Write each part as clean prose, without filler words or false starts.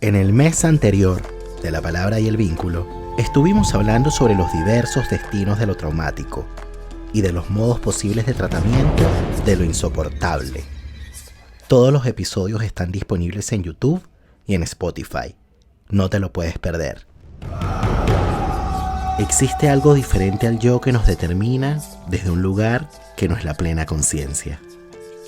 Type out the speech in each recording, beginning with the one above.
En el mes anterior de La Palabra y el Vínculo, estuvimos hablando sobre los diversos destinos de lo traumático y de los modos posibles de tratamiento de lo insoportable. Todos los episodios están disponibles en YouTube y en Spotify. No te lo puedes perder. Existe algo diferente al yo que nos determina desde un lugar que no es la plena conciencia.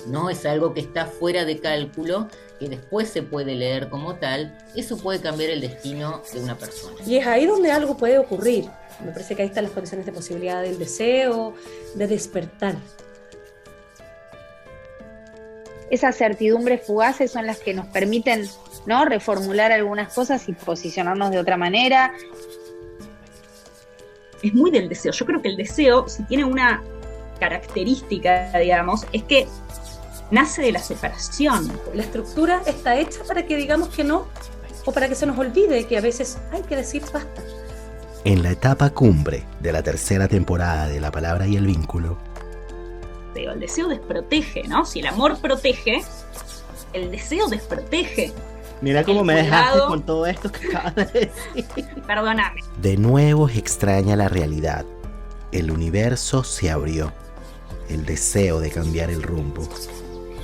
No es algo que está fuera de cálculo, que después se puede leer como tal. Eso puede cambiar el destino de una persona. Y es ahí donde algo puede ocurrir. Me parece que ahí están las condiciones de posibilidad del deseo, de despertar. Esas certidumbres fugaces son las que nos permiten, ¿no?, reformular algunas cosas y posicionarnos de otra manera. Es muy del deseo. Yo creo que el deseo, si tiene una característica, digamos, es que nace de la separación. La estructura está hecha para que digamos que no, o para que se nos olvide que a veces hay que decir basta. En la etapa cumbre de la tercera temporada de La Palabra y el Vínculo, El deseo desprotege, ¿no? Si el amor protege, el deseo desprotege. Mira cómo me cuidado. dejaste con todo esto que acabas de decir. Perdóname. de nuevo es extraña la realidad. El universo se abrió. El deseo de cambiar el rumbo.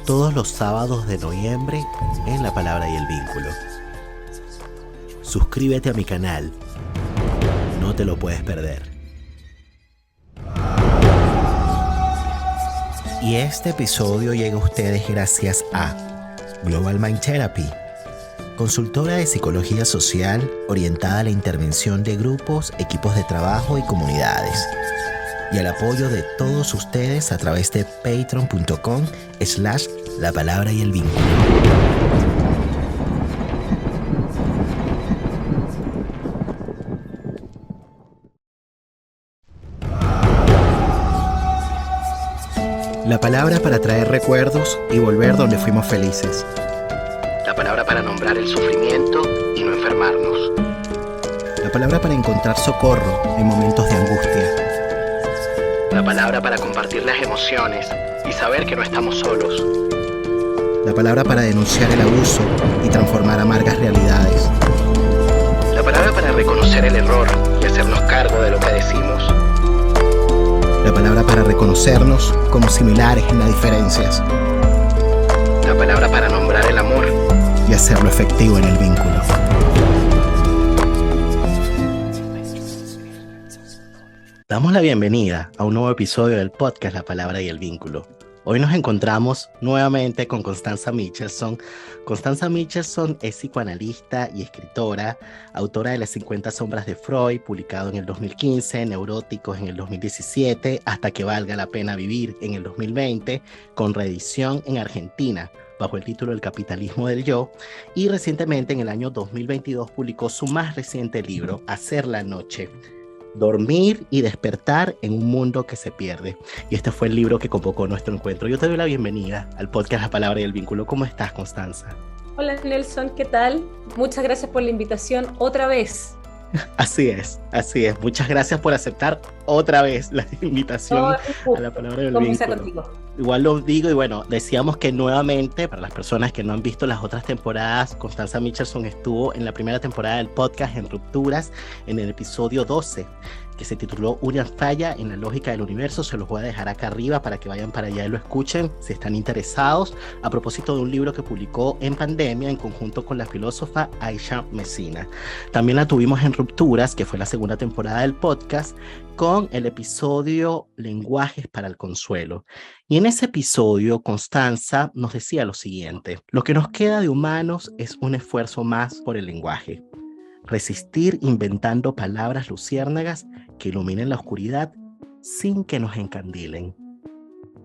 Todos los sábados de noviembre en La Palabra y el Vínculo. Suscríbete a mi canal. No te lo puedes perder. Y este episodio llega a ustedes gracias a Global Mind Therapy, consultora de psicología social orientada a la intervención de grupos, equipos de trabajo y comunidades, y al apoyo de todos ustedes a través de patreon.com/La Palabra y el Vínculo. La palabra para traer recuerdos y volver donde fuimos felices. La palabra para nombrar el sufrimiento y no enfermarnos. La palabra para encontrar socorro en momentos de angustia. La palabra para compartir las emociones y saber que no estamos solos. La palabra para denunciar el abuso y transformar amargas realidades. La palabra para reconocer el error y hacernos cargo de lo que decimos. La palabra para reconocernos como similares en las diferencias. La palabra para nombrar el amor y hacerlo efectivo en el vínculo. Damos la bienvenida a un nuevo episodio del podcast La Palabra y el Vínculo. Hoy nos encontramos nuevamente con Constanza Michelson. Constanza Michelson es psicoanalista y escritora, autora de Las 50 sombras de Freud, publicado en el 2015, Neuróticos en el 2017, Hasta que valga la pena vivir en el 2020, con reedición en Argentina, bajo el título El capitalismo del yo, y recientemente en el año 2022 publicó su más reciente libro, Hacer la noche. Dormir y despertar en un mundo que se pierde. Y este fue el libro que convocó nuestro encuentro. Yo te doy la bienvenida al podcast La Palabra y el Vínculo. ¿Cómo estás, Constanza? Hola Nelson, ¿qué tal? Muchas gracias por la invitación otra vez. Así es. Muchas gracias por aceptar otra vez la invitación a La Palabra y el Vínculo. Contigo. Igual lo digo y bueno, decíamos que nuevamente, para las personas que no han visto las otras temporadas, Constanza Michelson estuvo en la primera temporada del podcast en Rupturas, en el episodio 12, que se tituló Una falla en la lógica del universo. Se los voy a dejar acá arriba para que vayan para allá y lo escuchen si están interesados, a propósito de un libro que publicó en pandemia en conjunto con la filósofa Aisha Messina. También la tuvimos en Rupturas, que fue la segunda temporada del podcast, con el episodio Lenguajes para el Consuelo. Y en ese episodio, Constanza nos decía lo siguiente: lo que nos queda de humanos es un esfuerzo más por el lenguaje. Resistir inventando palabras luciérnagas que iluminen la oscuridad sin que nos encandilen.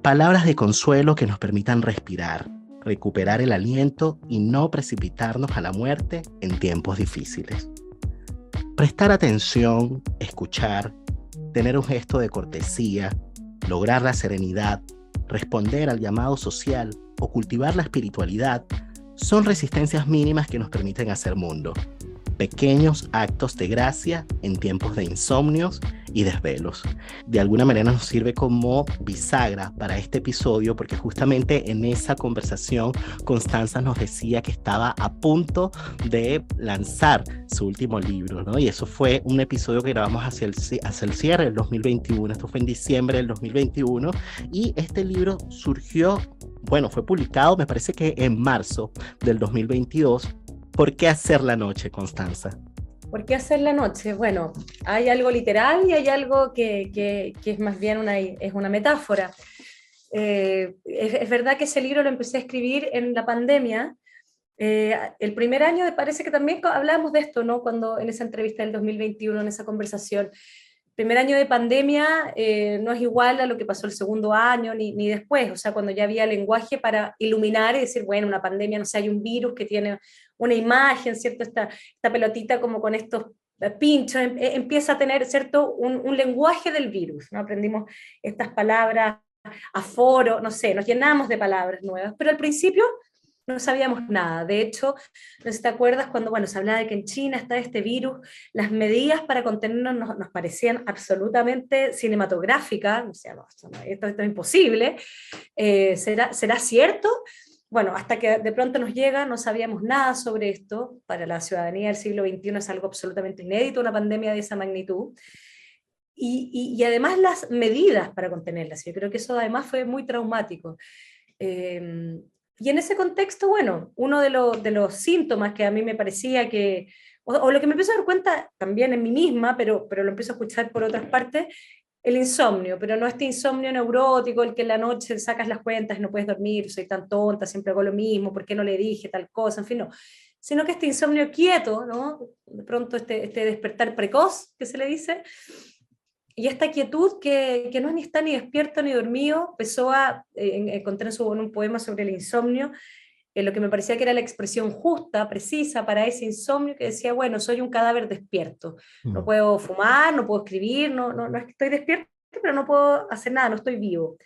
Palabras de consuelo que nos permitan respirar, recuperar el aliento y no precipitarnos a la muerte en tiempos difíciles. Prestar atención, escuchar, tener un gesto de cortesía, lograr la serenidad, responder al llamado social o cultivar la espiritualidad son resistencias mínimas que nos permiten hacer mundo. Pequeños actos de gracia en tiempos de insomnios y desvelos. De alguna manera nos sirve como bisagra para este episodio, porque justamente en esa conversación Constanza nos decía que estaba a punto de lanzar su último libro, ¿no? Y eso fue un episodio que grabamos hacia el cierre del 2021. Esto fue en diciembre del 2021 y este libro surgió, bueno, fue publicado me parece que en marzo del 2022. ¿Por qué hacer la noche, Constanza? ¿Por qué hacer la noche? Bueno, hay algo literal y hay algo que es más bien una metáfora. Es verdad que ese libro lo empecé a escribir en la pandemia. El primer año parece que también hablábamos de esto, ¿no? Cuando en esa entrevista del 2021, en esa conversación. Primer año de pandemia no es igual a lo que pasó el segundo año ni después, o sea, cuando ya había lenguaje para iluminar y decir, bueno, una pandemia, no sé, hay un virus que tiene una imagen, ¿cierto? Esta pelotita como con estos pinchos, empieza a tener, ¿cierto? Un lenguaje del virus, ¿no? Aprendimos estas palabras, aforo, no sé, nos llenamos de palabras nuevas, pero al principio no sabíamos nada. De hecho, no sé si te acuerdas cuando, bueno, se hablaba de que en China está este virus, las medidas para contenernos nos parecían absolutamente cinematográficas, o sea, esto es imposible. ¿Será cierto? Bueno, hasta que de pronto nos llega, no sabíamos nada sobre esto. Para la ciudadanía del siglo XXI es algo absolutamente inédito, una pandemia de esa magnitud. Y además las medidas para contenerlas. Yo creo que eso además fue muy traumático. Y en ese contexto, bueno, uno de los síntomas que a mí me parecía que, o lo que me empiezo a dar cuenta también en mí misma, pero lo empiezo a escuchar por otras partes, el insomnio, pero no este insomnio neurótico, el que en la noche sacas las cuentas y no puedes dormir, soy tan tonta, siempre hago lo mismo, ¿por qué no le dije tal cosa? En fin, no. Sino que este insomnio quieto, ¿no? De pronto este despertar precoz, que se le dice, y esta quietud que no es ni está ni despierto ni dormido. Pessoa encontré en un poema sobre el insomnio, lo que me parecía que era la expresión justa, precisa para ese insomnio, que decía, bueno, soy un cadáver despierto, no puedo fumar, no puedo escribir, no es que estoy despierto, pero no puedo hacer nada, no estoy vivo.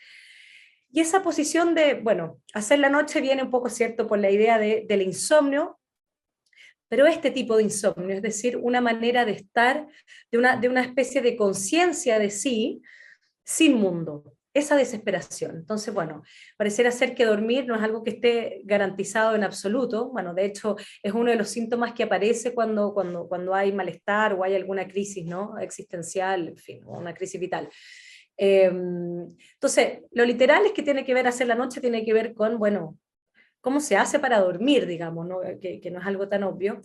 Y esa posición de, bueno, hacer la noche viene un poco, ¿cierto?, por la idea del insomnio, pero este tipo de insomnio, es decir, una manera de estar, de una especie de conciencia de sí, sin mundo, esa desesperación. Entonces, bueno, pareciera ser que dormir no es algo que esté garantizado en absoluto. Bueno, de hecho, es uno de los síntomas que aparece cuando hay malestar o hay alguna crisis, ¿no?, existencial, en fin, una crisis vital. Entonces, lo literal es que tiene que ver, hacer la noche tiene que ver con, bueno, cómo se hace para dormir, digamos, ¿no? Que no es algo tan obvio.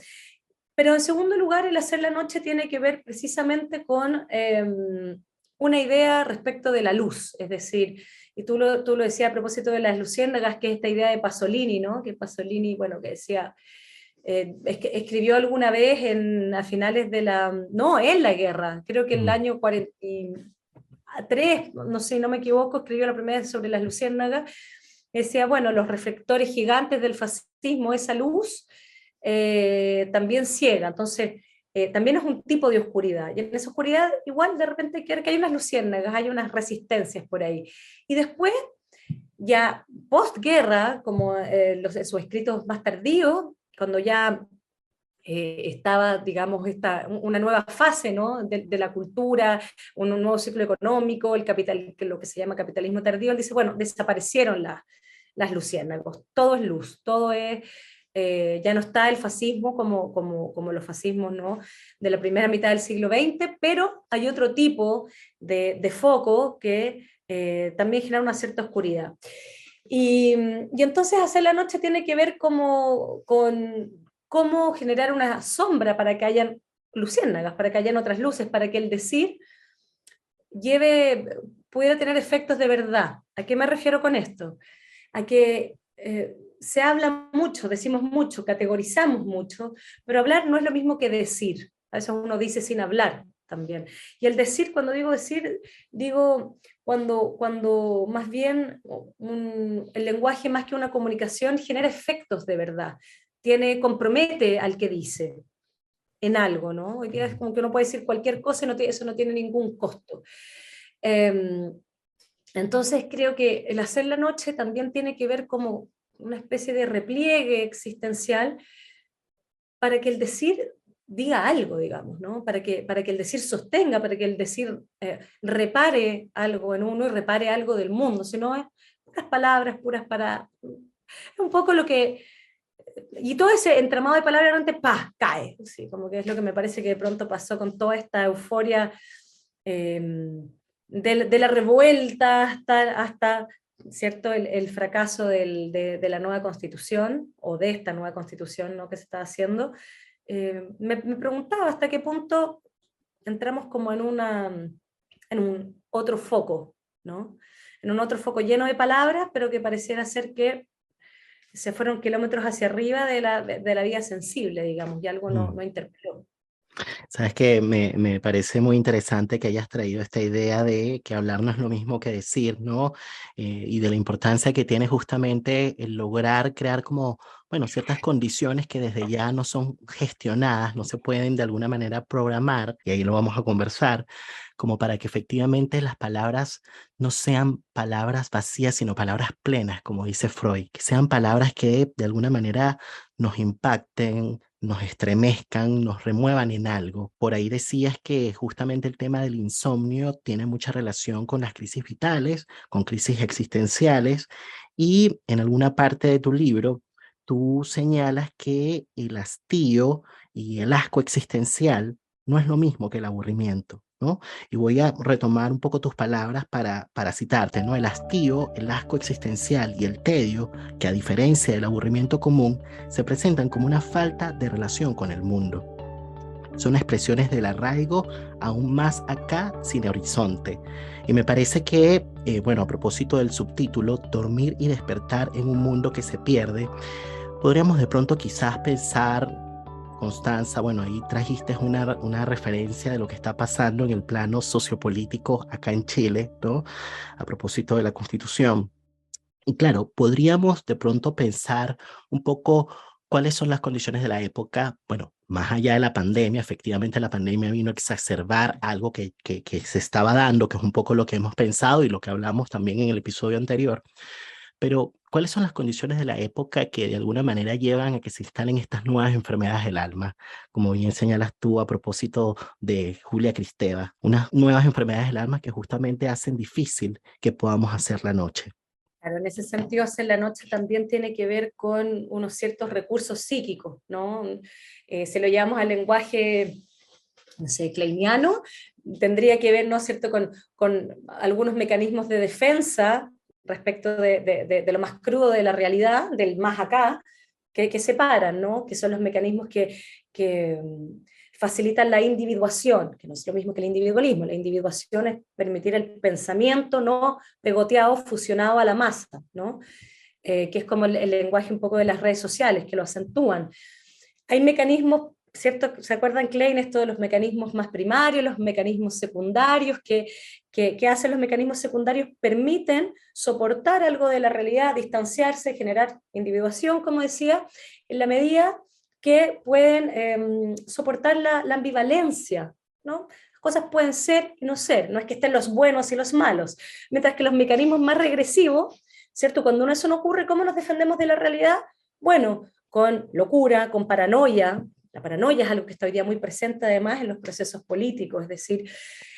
Pero en segundo lugar, el hacer la noche tiene que ver precisamente con una idea respecto de la luz, es decir, y tú lo decías a propósito de las luciérnagas, que es esta idea de Pasolini, ¿no? Que Pasolini, bueno, que decía, es que escribió alguna vez a finales de en la guerra, creo que en el año 43, no sé, no me equivoco, escribió la primera vez sobre las luciérnagas. Decía, bueno, los reflectores gigantes del fascismo, esa luz, también ciega, entonces también es un tipo de oscuridad, y en esa oscuridad igual de repente hay que ver que hay unas luciérnagas, hay unas resistencias por ahí. Y después, ya postguerra, como sus escritos más tardíos, cuando ya estaba, digamos, una nueva fase, ¿no?, de la cultura, un nuevo ciclo económico, lo que se llama capitalismo tardío. Él dice, bueno, desaparecieron las luciérnagas, todo es luz, todo es, ya no está el fascismo como los fascismos, ¿no?, de la primera mitad del siglo XX, pero hay otro tipo de foco que también genera una cierta oscuridad. Y entonces hacer la noche tiene que ver con cómo generar una sombra para que hayan luciérnagas, para que hayan otras luces, para que el decir pudiera tener efectos de verdad. ¿A qué me refiero con esto? A que se habla mucho, decimos mucho, categorizamos mucho, pero hablar no es lo mismo que decir. A veces uno dice sin hablar también. Y el decir, cuando digo decir, digo cuando más bien el lenguaje, más que una comunicación, genera efectos de verdad. Compromete al que dice en algo, ¿no? Hoy día es como que uno puede decir cualquier cosa y eso no tiene ningún costo. Entonces creo que el hacer la noche también tiene que ver como una especie de repliegue existencial para que el decir diga algo, digamos, ¿no? Para que el decir sostenga, para que el decir repare algo en uno y repare algo del mundo, si no es puras palabras, puras para... Es un poco lo que... Y todo ese entramado de palabras antes, ¡pah!, cae. ¿Sí? Como que es lo que me parece que de pronto pasó con toda esta euforia de la revuelta hasta ¿cierto? El fracaso de la nueva constitución, o de esta nueva constitución, ¿no?, que se está haciendo. Me preguntaba hasta qué punto entramos como en un otro foco, ¿no? En un otro foco lleno de palabras, pero que pareciera ser que se fueron kilómetros hacia arriba de la vida sensible, digamos, y algo no interpeló. Sabes que me parece muy interesante que hayas traído esta idea de que hablar no es lo mismo que decir, ¿no? Y de la importancia que tiene justamente el lograr crear como, bueno, ciertas condiciones que desde ya no son gestionadas, no se pueden de alguna manera programar, y ahí lo vamos a conversar, como para que efectivamente las palabras no sean palabras vacías, sino palabras plenas, como dice Freud, que sean palabras que de alguna manera nos impacten, nos estremezcan, nos remuevan en algo. Por ahí decías que justamente el tema del insomnio tiene mucha relación con las crisis vitales, con crisis existenciales, y en alguna parte de tu libro tú señalas que el hastío y el asco existencial no es lo mismo que el aburrimiento, ¿no? Y voy a retomar un poco tus palabras para citarte, ¿no? El hastío, el asco existencial y el tedio, que a diferencia del aburrimiento común, se presentan como una falta de relación con el mundo. Son expresiones del arraigo aún más acá sin horizonte. Y me parece que, bueno, a propósito del subtítulo, dormir y despertar en un mundo que se pierde, podríamos de pronto quizás pensar, Constanza, bueno, ahí trajiste una referencia de lo que está pasando en el plano sociopolítico acá en Chile, ¿no? A propósito de la Constitución. Y claro, podríamos de pronto pensar un poco cuáles son las condiciones de la época. Bueno, más allá de la pandemia, efectivamente la pandemia vino a exacerbar algo que se estaba dando, que es un poco lo que hemos pensado y lo que hablamos también en el episodio anterior. Pero, ¿cuáles son las condiciones de la época que de alguna manera llevan a que se instalen estas nuevas enfermedades del alma? Como bien señalas tú a propósito de Julia Kristeva, unas nuevas enfermedades del alma que justamente hacen difícil que podamos hacer la noche. Claro, en ese sentido, hacer la noche también tiene que ver con unos ciertos recursos psíquicos, ¿no? Si lo llevamos al lenguaje, no sé, kleiniano, tendría que ver, ¿no es cierto?, con algunos mecanismos de defensa respecto de lo más crudo de la realidad, del más acá, que separan, ¿no? Que son los mecanismos que facilitan la individuación, que no es lo mismo que el individualismo. La individuación es permitir el pensamiento no pegoteado, fusionado a la masa, ¿no? Que es como el lenguaje un poco de las redes sociales, que lo acentúan. Hay mecanismos, ¿cierto? ¿Se acuerdan, Klein, esto de los mecanismos más primarios, los mecanismos secundarios, que hacen los mecanismos secundarios? Permiten soportar algo de la realidad, distanciarse, generar individuación, como decía, en la medida que pueden soportar la ambivalencia, ¿no? Cosas pueden ser y no ser, no es que estén los buenos y los malos, mientras que los mecanismos más regresivos, ¿cierto? Cuando eso no ocurre, ¿cómo nos defendemos de la realidad? Bueno, con locura, con paranoia. La paranoia es algo que está hoy día muy presente además en los procesos políticos, es decir,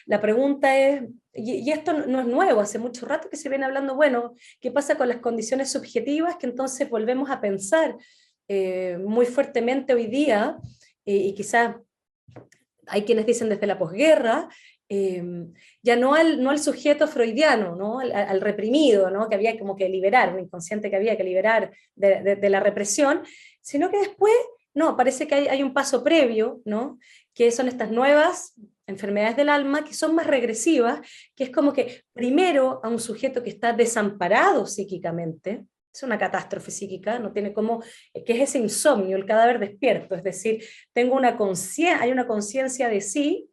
la pregunta es, y esto no es nuevo, hace mucho rato que se viene hablando, bueno, ¿qué pasa con las condiciones subjetivas? Que entonces volvemos a pensar muy fuertemente hoy día, y quizás hay quienes dicen desde la posguerra, ya no al sujeto freudiano, ¿no? Al reprimido, ¿no? Que había como que liberar, un inconsciente que había que liberar de la represión, sino que después, no, parece que hay un paso previo, ¿no? Que son estas nuevas enfermedades del alma que son más regresivas, que es como que primero a un sujeto que está desamparado psíquicamente, es una catástrofe psíquica, no tiene cómo, que es ese insomnio, el cadáver despierto, es decir, hay una conciencia de sí,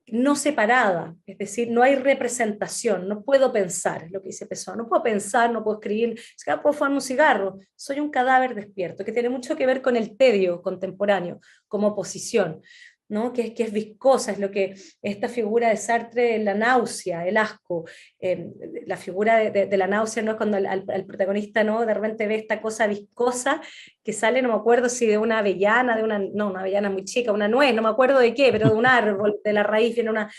no separada, es decir, no hay representación, no puedo pensar, es lo que dice Pessoa, no puedo pensar, no puedo escribir, no puedo fumar un cigarro, soy un cadáver despierto, que tiene mucho que ver con el tedio contemporáneo, como oposición. ¿no? Que es viscosa, es lo que esta figura de Sartre, la náusea, el asco, la figura de la náusea, ¿no? Cuando al protagonista, ¿no? De repente ve esta cosa viscosa que sale, no me acuerdo si de una avellana, una avellana muy chica, una nuez, no me acuerdo de qué, pero de un árbol, de la raíz viene una...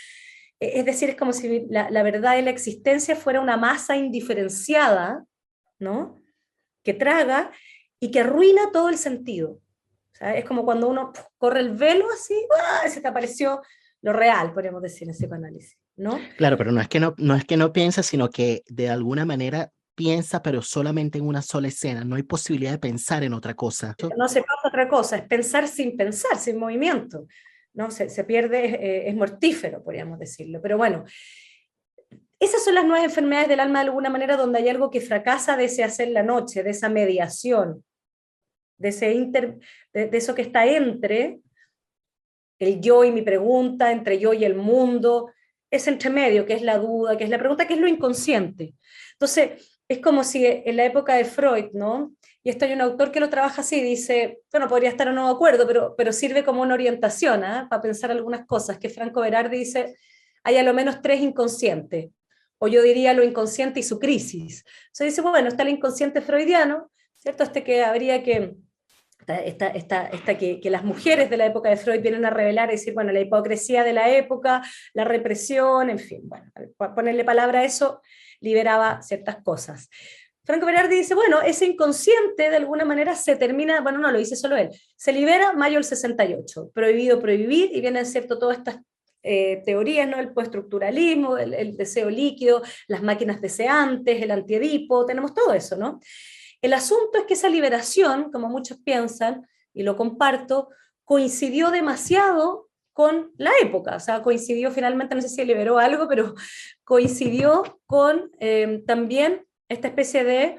Es decir, es como si la verdad de la existencia fuera una masa indiferenciada, ¿no? Que traga y que arruina todo el sentido. O sea, es como cuando uno corre el velo así, ¡ah! Se te apareció lo real, podríamos decir, en ese psicoanálisis, ¿no? Claro, pero no es que no piensa, sino que de alguna manera piensa, pero solamente en una sola escena. No hay posibilidad de pensar en otra cosa. No se pasa otra cosa, es pensar, sin movimiento, ¿no? Se pierde, es mortífero, podríamos decirlo. Pero bueno, esas son las nuevas enfermedades del alma de alguna manera, donde hay algo que fracasa de ese hacer la noche, de esa mediación, de eso que está entre el yo y mi pregunta, entre yo y el mundo, ese entremedio, que es la duda, que es la pregunta, que es lo inconsciente. Entonces, es como si en la época de Freud, ¿no? Y esto hay un autor que lo trabaja así, dice, bueno, podría estar o no de acuerdo, pero sirve como una orientación, ¿eh? Para pensar algunas cosas, que Franco Berardi dice, hay a lo menos 3 inconscientes, o yo diría lo inconsciente y su crisis. Entonces dice, bueno, está el inconsciente freudiano, ¿cierto? Que habría que que las mujeres de la época de Freud vienen a revelar y decir, bueno, la hipocresía de la época, la represión, en fin, bueno, ponerle palabra a eso liberaba ciertas cosas. Franco Berardi dice, bueno, ese inconsciente de alguna manera se termina, bueno, no lo dice solo él, se libera mayo del 68, prohibido prohibir, y vienen, cierto, todas estas teorías, ¿no? El postestructuralismo, el deseo líquido, las máquinas deseantes, el antiedipo, tenemos todo eso, ¿no? El asunto es que esa liberación, como muchos piensan, y lo comparto, coincidió demasiado con la época, o sea, coincidió finalmente, no sé si liberó algo, pero coincidió con también esta especie de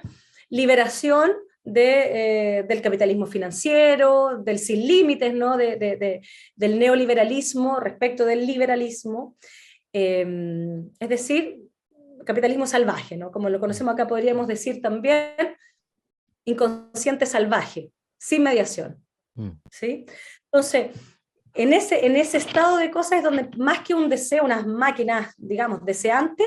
liberación del capitalismo financiero, del sin límites, ¿no? Del neoliberalismo respecto del liberalismo, es decir, capitalismo salvaje, ¿no? Como lo conocemos acá, podríamos decir también inconsciente salvaje, sin mediación. ¿Sí? Entonces, en ese estado de cosas es donde más que un deseo, unas máquinas, digamos, deseantes,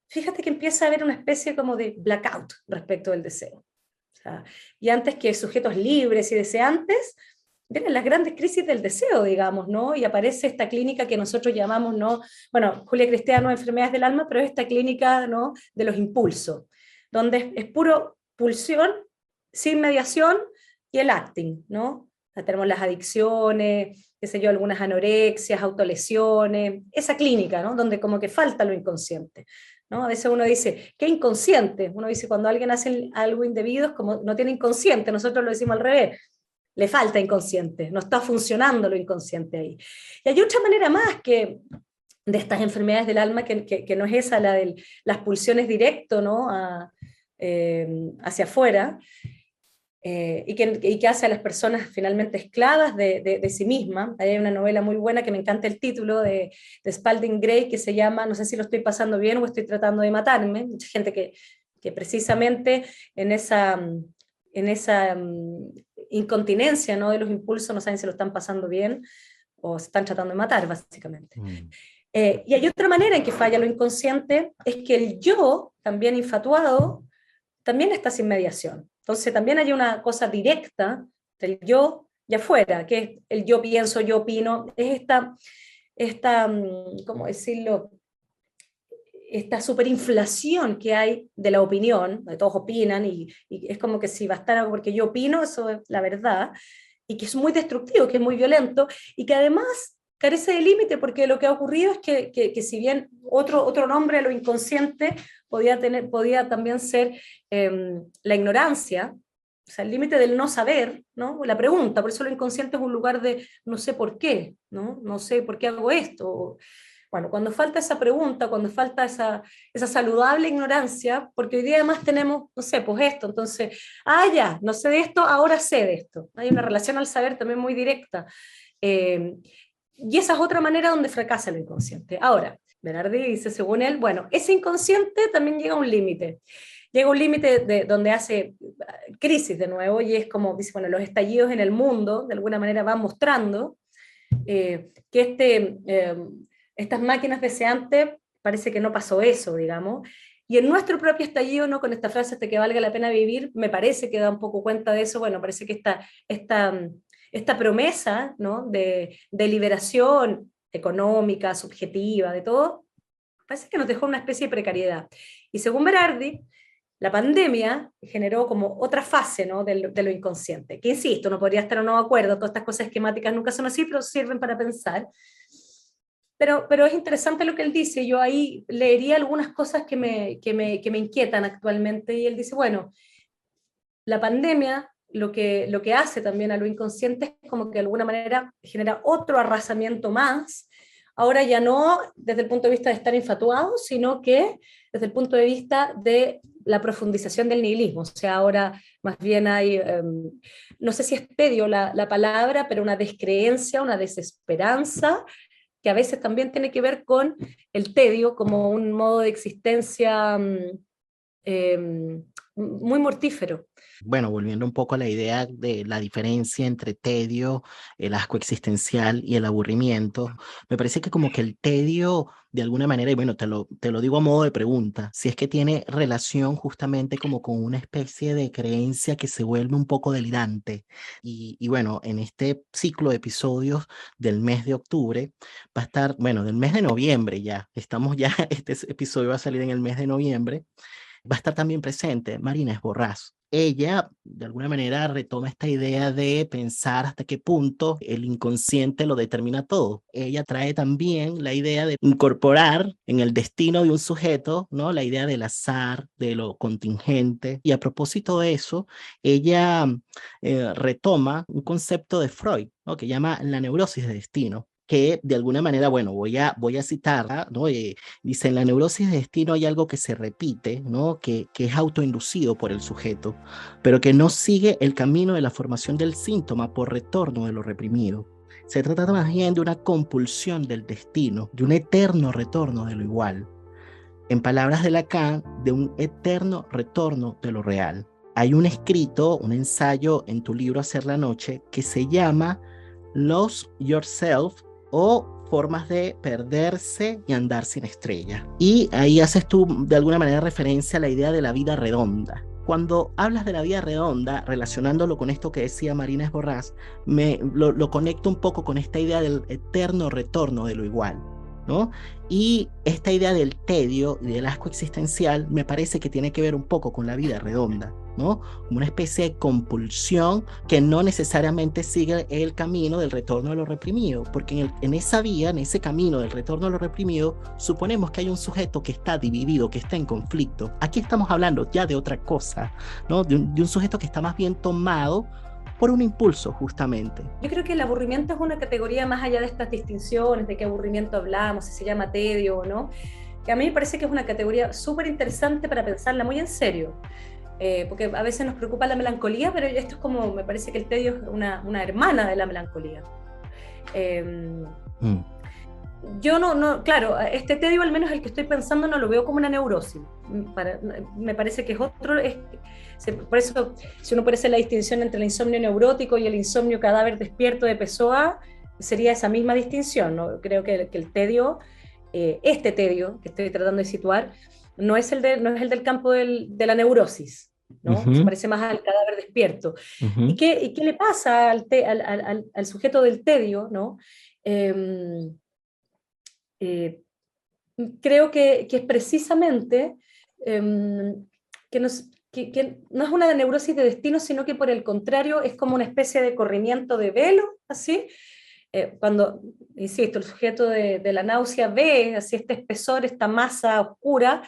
fíjate que empieza a haber una especie como de blackout respecto del deseo. O sea, y antes que sujetos libres y deseantes, vienen las grandes crisis del deseo, digamos, ¿no? Y aparece esta clínica que nosotros llamamos, ¿no? Bueno, Julia Cristiano, enfermedades del alma, pero es esta clínica, ¿no? De los impulsos, donde es puro pulsión, sin mediación, y el acting, ¿no? Tenemos las adicciones, qué sé yo, algunas anorexias, autolesiones, esa clínica, ¿no? Donde como que falta lo inconsciente, ¿no? A veces uno dice, ¿qué inconsciente? Uno dice, cuando alguien hace algo indebido, es como no tiene inconsciente, nosotros lo decimos al revés, le falta inconsciente, no está funcionando lo inconsciente ahí. Y hay otra manera más que de estas enfermedades del alma, que no es esa, la de las pulsiones directo, ¿no? Hacia afuera, y que hace a las personas finalmente esclavas de sí mismas. Hay una novela muy buena que me encanta el título de Spalding Gray, que se llama, no sé si lo estoy pasando bien o estoy tratando de matarme. Mucha gente que precisamente en esa incontinencia, ¿no? De los impulsos no saben si lo están pasando bien o se están tratando de matar, básicamente. Y hay otra manera en que falla lo inconsciente, es que el yo, también infatuado, también está sin mediación. Entonces también hay una cosa directa del yo y afuera, que es el yo pienso, yo opino, es esta ¿cómo decirlo?, esta superinflación que hay de la opinión, de todos opinan, y es como que si bastara porque yo opino, eso es la verdad, y que es muy destructivo, que es muy violento, y que además carece de límite, porque lo que ha ocurrido es que si bien otro nombre a lo inconsciente podía también ser la ignorancia, o sea, el límite del no saber, ¿no? La pregunta, por eso lo inconsciente es un lugar de no sé por qué, no sé por qué hago esto. Bueno, cuando falta esa pregunta, cuando falta esa saludable ignorancia, porque hoy día además tenemos, no sé, pues esto, entonces, ya, no sé de esto, ahora sé de esto. Hay una relación al saber también muy directa. Y esa es otra manera donde fracasa lo inconsciente. Ahora, Berardi dice, según él, bueno, ese inconsciente también llega a un límite. Llega a un límite donde hace crisis de nuevo, y es como, dice, bueno, los estallidos en el mundo, de alguna manera van mostrando estas máquinas deseantes, parece que no pasó eso, digamos. Y en nuestro propio estallido, ¿no? Con esta frase hasta que valga la pena vivir, me parece que da un poco cuenta de eso. Bueno, parece que esta promesa, ¿no? de liberación económica, subjetiva, de todo, parece que nos dejó una especie de precariedad. Y según Berardi, la pandemia generó como otra fase, ¿no? de lo inconsciente, que insisto, no podría estar o no de acuerdo, todas estas cosas esquemáticas nunca son así, pero sirven para pensar. Pero es interesante lo que él dice, yo ahí leería algunas cosas que me inquietan actualmente, y él dice, bueno, la pandemia lo que hace también a lo inconsciente es como que de alguna manera genera otro arrasamiento más, ahora ya no desde el punto de vista de estar infatuados, sino que desde el punto de vista de la profundización del nihilismo, o sea, ahora más bien hay, no sé si es tedio la palabra, pero una descreencia, una desesperanza, que a veces también tiene que ver con el tedio como un modo de existencia muy mortífero. Bueno, volviendo un poco a la idea de la diferencia entre tedio, el asco existencial y el aburrimiento, me parece que como que el tedio, de alguna manera, y bueno, te lo digo a modo de pregunta, si es que tiene relación justamente como con una especie de creencia que se vuelve un poco delirante. Y bueno, en este ciclo de episodios del mes de octubre, va a estar, bueno, del mes de noviembre ya, estamos ya, este episodio va a salir en el mes de noviembre, va a estar también presente Marina Esborrás. Ella, de alguna manera, retoma esta idea de pensar hasta qué punto el inconsciente lo determina todo. Ella trae también la idea de incorporar en el destino de un sujeto, ¿no? La idea del azar, de lo contingente. Y a propósito de eso, ella retoma un concepto de Freud, ¿no? Que llama la neurosis de destino, que de alguna manera, bueno, voy a citarla, ¿no? Dice, en la neurosis de destino hay algo que se repite, ¿no? Que es autoinducido por el sujeto, pero que no sigue el camino de la formación del síntoma por retorno de lo reprimido. Se trata más bien de una compulsión del destino, de un eterno retorno de lo igual. En palabras de Lacan, de un eterno retorno de lo real. Hay un escrito, un ensayo en tu libro Hacer la Noche, que se llama Lose Yourself, o formas de perderse y andar sin estrella. Y ahí haces tú de alguna manera referencia a la idea de la vida redonda. Cuando hablas de la vida redonda, relacionándolo con esto que decía Marina Esborrás, lo conecto un poco con esta idea del eterno retorno de lo igual, ¿no? Y esta idea del tedio y del asco existencial me parece que tiene que ver un poco con la vida redonda, ¿no? Como una especie de compulsión que no necesariamente sigue el camino del retorno de lo reprimido, porque en esa vía, en ese camino del retorno de lo reprimido, suponemos que hay un sujeto que está dividido, que está en conflicto. Aquí estamos hablando ya de otra cosa, ¿no? De un sujeto que está más bien tomado por un impulso, justamente. Yo creo que el aburrimiento es una categoría más allá de estas distinciones, de qué aburrimiento hablamos, si se llama tedio o no, que a mí me parece que es una categoría súper interesante para pensarla muy en serio. Porque a veces nos preocupa la melancolía, pero esto es como, me parece que el tedio es una hermana de la melancolía. Yo claro, este tedio, al menos el que estoy pensando, no lo veo como una neurosis. Me parece que es otro. Por eso, si uno puede hacer la distinción entre el insomnio neurótico y el insomnio cadáver despierto de Pessoa, sería esa misma distinción, ¿no? Creo que el tedio, este tedio que estoy tratando de situar, no es el del campo de la neurosis, ¿no? Se parece más al cadáver despierto. ¿Y qué le pasa al sujeto del tedio, ¿no? Creo que es precisamente que no es una neurosis de destino, sino que por el contrario es como una especie de corrimiento de velo, así. Cuando, insisto, el sujeto de la náusea ve así este espesor, esta masa oscura,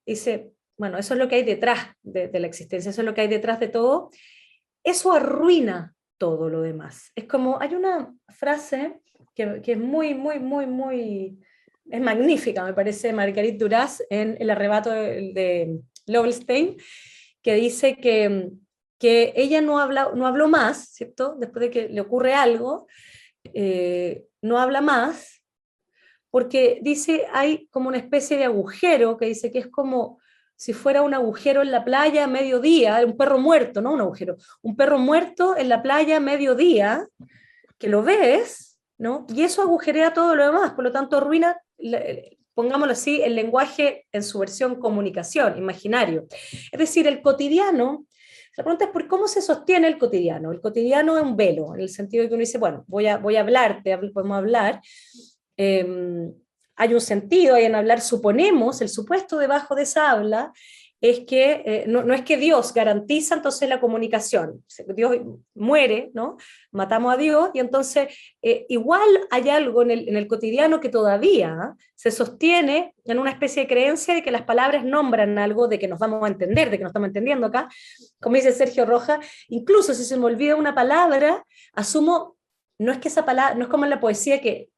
dice, bueno, eso es lo que hay detrás de la existencia, eso es lo que hay detrás de todo. Eso arruina todo lo demás. Es como, hay una frase que es muy, muy, muy, muy, es magnífica, me parece, Marguerite Duras, en El arrebato de Lovelstein, que dice que ella no habló más, ¿cierto? Después de que le ocurre algo, no habla más, porque dice, hay como una especie de agujero, que dice que es como si fuera un agujero en la playa a mediodía, un perro muerto, no un agujero, un perro muerto en la playa a mediodía, que lo ves, ¿no? Y eso agujerea todo lo demás, por lo tanto arruina, pongámoslo así, el lenguaje en su versión comunicación, imaginario. Es decir, el cotidiano, la pregunta es por cómo se sostiene el cotidiano. El cotidiano es un velo, en el sentido de que uno dice, bueno, voy a hablarte, podemos hablar, hay un sentido, hay en hablar, suponemos, el supuesto debajo de esa habla es que no es que Dios garantiza entonces la comunicación. Dios muere, ¿no? Matamos a Dios y entonces igual hay algo en el cotidiano que todavía se sostiene en una especie de creencia de que las palabras nombran algo, de que nos vamos a entender, de que nos estamos entendiendo acá. Como dice Sergio Rojas, incluso si se me olvida una palabra, asumo, no es que esa palabra, no es como en la poesía que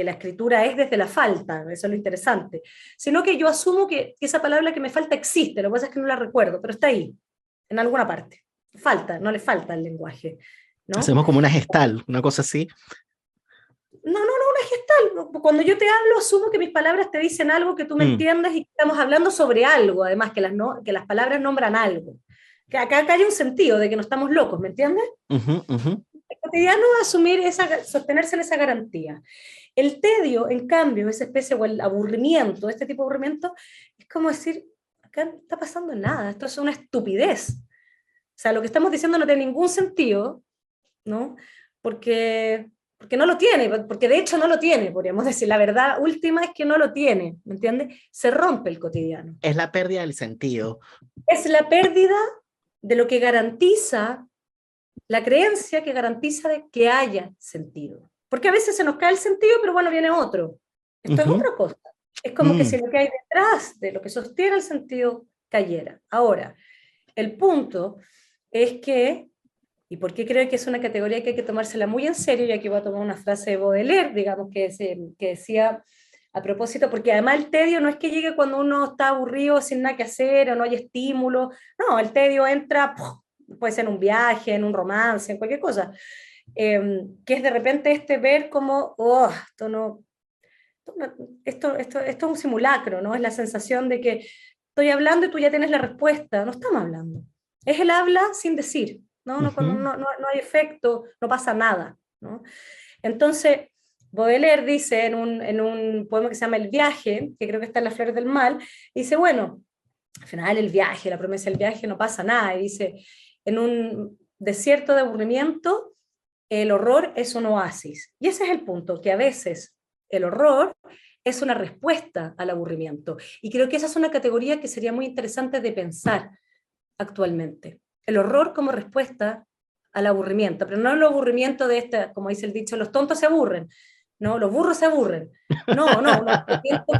la escritura es desde la falta, eso es lo interesante, sino que yo asumo que esa palabra que me falta existe, lo que pasa es que no la recuerdo, pero está ahí, en alguna parte. Falta, no le falta el lenguaje, ¿no? Hacemos como una gestal, una cosa así. No, una gestal. Cuando yo te hablo, asumo que mis palabras te dicen algo, que tú me entiendas y que estamos hablando sobre algo, además que las palabras nombran algo. Que acá hay un sentido de que no estamos locos, ¿me entiendes? El cotidiano asumir sostenerse en esa garantía. El tedio, en cambio, esa especie, o el aburrimiento, este tipo de aburrimiento, es como decir, acá no está pasando nada, esto es una estupidez. O sea, lo que estamos diciendo no tiene ningún sentido, ¿no? Porque no lo tiene, porque de hecho no lo tiene, podríamos decir. La verdad última es que no lo tiene, ¿me entiendes? Se rompe el cotidiano. Es la pérdida del sentido. Es la pérdida de lo que garantiza, la creencia que garantiza de que haya sentido. Porque a veces se nos cae el sentido, pero bueno, viene otro. Esto es otra cosa. Es como que si lo que hay detrás de lo que sostiene el sentido cayera. Ahora, el punto es que, y por qué creo que es una categoría que hay que tomársela muy en serio, y aquí voy a tomar una frase de Baudelaire, digamos, que decía a propósito, porque además el tedio no es que llegue cuando uno está aburrido sin nada que hacer o no hay estímulo, no, el tedio entra, puede ser en un viaje, en un romance, en cualquier cosa, que es de repente ver como, esto es un simulacro, ¿no? Es la sensación de que estoy hablando y tú ya tienes la respuesta, no estamos hablando, es el habla sin decir, ¿no? No hay efecto, no pasa nada, ¿no? Entonces, Baudelaire dice en un poema que se llama El viaje, que creo que está en Las flores del mal, dice, bueno, al final el viaje, la promesa del viaje, no pasa nada, y dice, en un desierto de aburrimiento, el horror es un oasis. Y ese es el punto, que a veces el horror es una respuesta al aburrimiento. Y creo que esa es una categoría que sería muy interesante de pensar actualmente. El horror como respuesta al aburrimiento, pero no el aburrimiento de como dice el dicho, los tontos se aburren, no, los burros se aburren. No,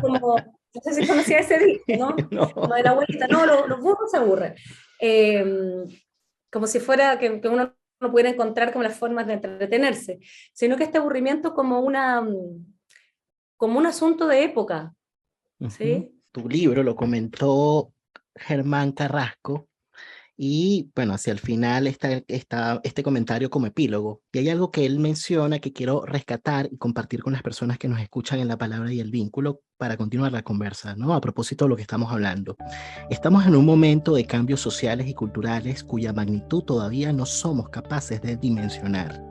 como, no sé si conocía ese dicho, ¿no? No. Como de la abuelita, no, los burros se aburren. Como si fuera que uno no pudiera encontrar como las formas de entretenerse, sino que este aburrimiento como un asunto de época. ¿Sí? Tu libro lo comentó Germán Carrasco, y bueno, hacia el final está este comentario como epílogo, y hay algo que él menciona que quiero rescatar y compartir con las personas que nos escuchan en La Palabra y el Vínculo para continuar la conversa, ¿no? A propósito de lo que estamos hablando. Estamos en un momento de cambios sociales y culturales cuya magnitud todavía no somos capaces de dimensionar.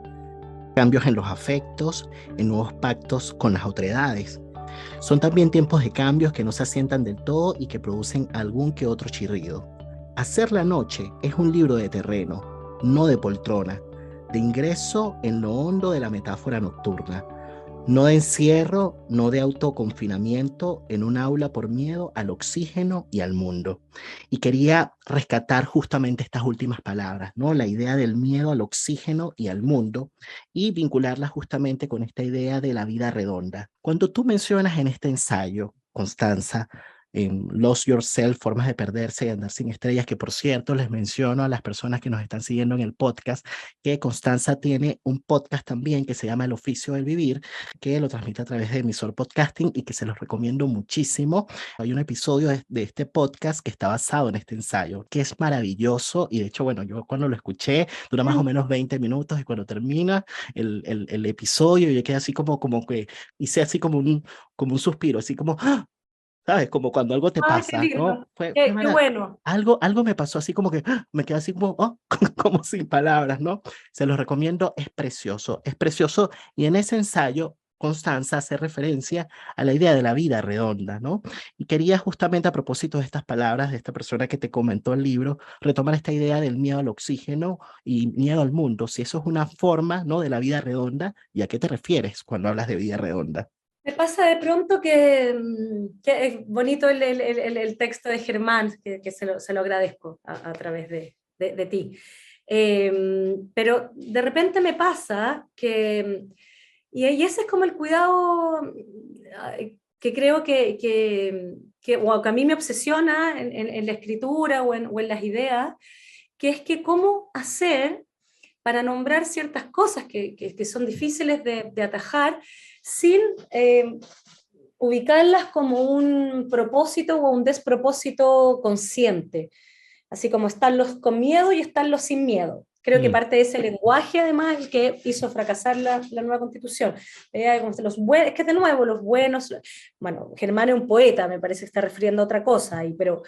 Cambios en los afectos, en nuevos pactos con las otredades. Son también tiempos de cambios que no se asientan del todo y que producen algún que otro chirrido. Hacer la noche es un libro de terreno, no de poltrona, de ingreso en lo hondo de la metáfora nocturna, no de encierro, no de autoconfinamiento en un aula por miedo al oxígeno y al mundo. Y quería rescatar justamente estas últimas palabras, ¿no? La idea del miedo al oxígeno y al mundo, y vincularla justamente con esta idea de la vida redonda. Cuando tú mencionas en este ensayo, Constanza, en Lost Yourself, Formas de Perderse y Andar Sin Estrellas, que por cierto les menciono a las personas que nos están siguiendo en el podcast, que Constanza tiene un podcast también que se llama El Oficio del Vivir, que lo transmite a través de Emisor Podcasting y que se los recomiendo muchísimo. Hay un episodio de este podcast que está basado en este ensayo, que es maravilloso, y de hecho, bueno, yo cuando lo escuché, dura más o menos 20 minutos, y cuando termina el episodio, yo quedé así como que hice así como un suspiro, así como ¡ah! ¿sabes? Como cuando algo te Ay, qué pasa, ¿no? lindo. Qué bueno. Algo me pasó así como que me quedé así como, oh, como sin palabras, ¿no? Se los recomiendo, es precioso y en ese ensayo Constanza hace referencia a la idea de la vida redonda, ¿no? Y quería justamente a propósito de estas palabras de esta persona que te comentó el libro, retomar esta idea del miedo al oxígeno y miedo al mundo, si eso es una forma, ¿no? De la vida redonda, ¿y a qué te refieres cuando hablas de vida redonda? Me pasa de pronto que es bonito el texto de Germán, que se lo agradezco a través de ti. Pero de repente me pasa y ese es como el cuidado que creo o que a mí me obsesiona en la escritura o en las ideas, que es que cómo hacer para nombrar ciertas cosas que son difíciles de atajar sin ubicarlas como un propósito o un despropósito consciente. Así como están los con miedo y están los sin miedo. Creo que parte de ese lenguaje, además, el que hizo fracasar la nueva constitución. Es que de nuevo, los buenos, bueno, Germán es un poeta, me parece que está refiriendo a otra cosa, pero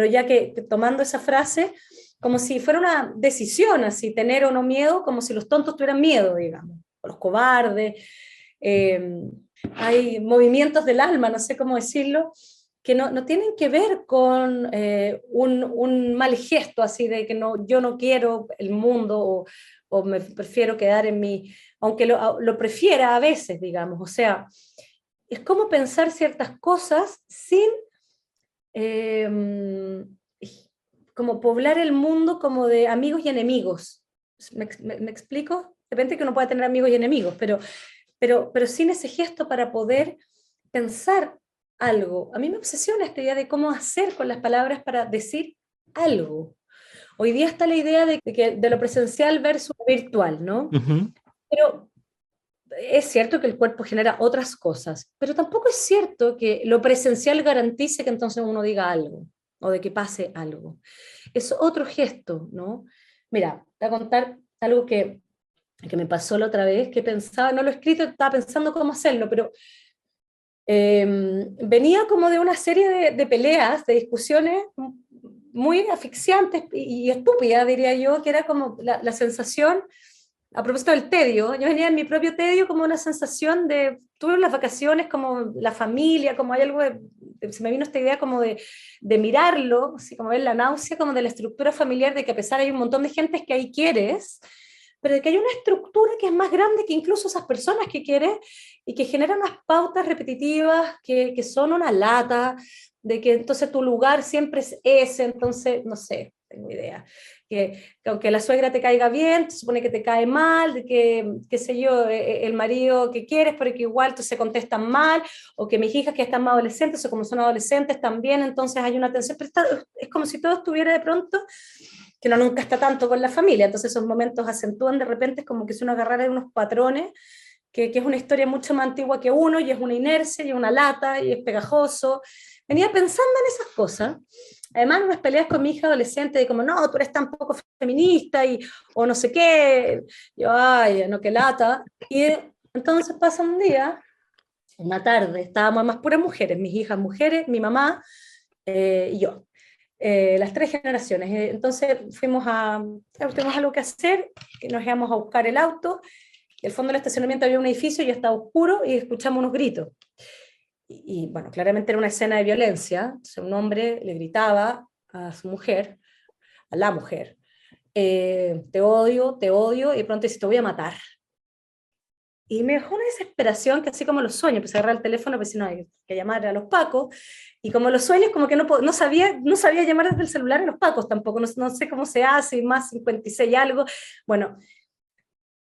ya que tomando esa frase, como si fuera una decisión, así, tener o no miedo, como si los tontos tuvieran miedo, digamos, o los cobardes. Hay movimientos del alma, no sé cómo decirlo, que no tienen que ver con un mal gesto, así de que yo no quiero el mundo o me prefiero quedar en mi, aunque lo prefiera a veces, digamos, o sea, es como pensar ciertas cosas sin como poblar el mundo como de amigos y enemigos. ¿Me explico? De repente que uno puede tener amigos y enemigos, pero sin ese gesto para poder pensar algo. A mí me obsesiona esta idea de cómo hacer con las palabras para decir algo. Hoy día está la idea de lo presencial versus lo virtual, ¿no? Uh-huh. Pero es cierto que el cuerpo genera otras cosas, pero tampoco es cierto que lo presencial garantice que entonces uno diga algo o de que pase algo. Es otro gesto, ¿no? Mira, te voy a contar algo que me pasó la otra vez, que pensaba, no lo he escrito, estaba pensando cómo hacerlo, pero venía como de una serie de peleas, de discusiones muy asfixiantes y estúpidas, diría yo, que era como la sensación, a propósito del tedio, yo venía en mi propio tedio como una sensación tuve unas vacaciones como la familia, como hay algo se me vino esta idea como de mirarlo, así como ver la náusea como de la estructura familiar, de que a pesar hay un montón de gente que ahí quieres, pero de que hay una estructura que es más grande que incluso esas personas que quieres y que generan unas pautas repetitivas que son una lata, de que entonces tu lugar siempre es ese, entonces, no sé, tengo idea. Que aunque la suegra te caiga bien, se supone que te cae mal, de que, qué sé yo, el marido que quieres, pero que igual se contestan mal, o que mis hijas que están más adolescentes, o como son adolescentes también, entonces hay una tensión, pero es como si todo estuviera de pronto, que uno nunca está tanto con la familia, entonces esos momentos acentúan de repente, es como que si uno agarrara de unos patrones, que es una historia mucho más antigua que uno, y es una inercia, y es una lata, y es pegajoso. Venía pensando en esas cosas, además unas peleas con mi hija adolescente de como, no, tú eres tan poco feminista, o no sé qué, yo, ay, no, qué lata, y entonces pasa un día, una tarde, estábamos más puras mujeres, mis hijas mujeres, mi mamá y yo. Las tres generaciones. Entonces tuvimos algo que hacer, que nos íbamos a buscar el auto, y al fondo del estacionamiento había un edificio y estaba oscuro y escuchamos unos gritos. Y bueno, claramente era una escena de violencia, entonces un hombre le gritaba a su mujer, a la mujer, te odio, y de pronto dice, te voy a matar. Y me dejó una desesperación que así como los sueños, empecé a agarrar el teléfono, pensé, no, hay que llamar a los pacos, y como los sueños, como que no sabía llamar desde el celular a los pacos tampoco, no sé cómo se hace, más 56 y algo, bueno,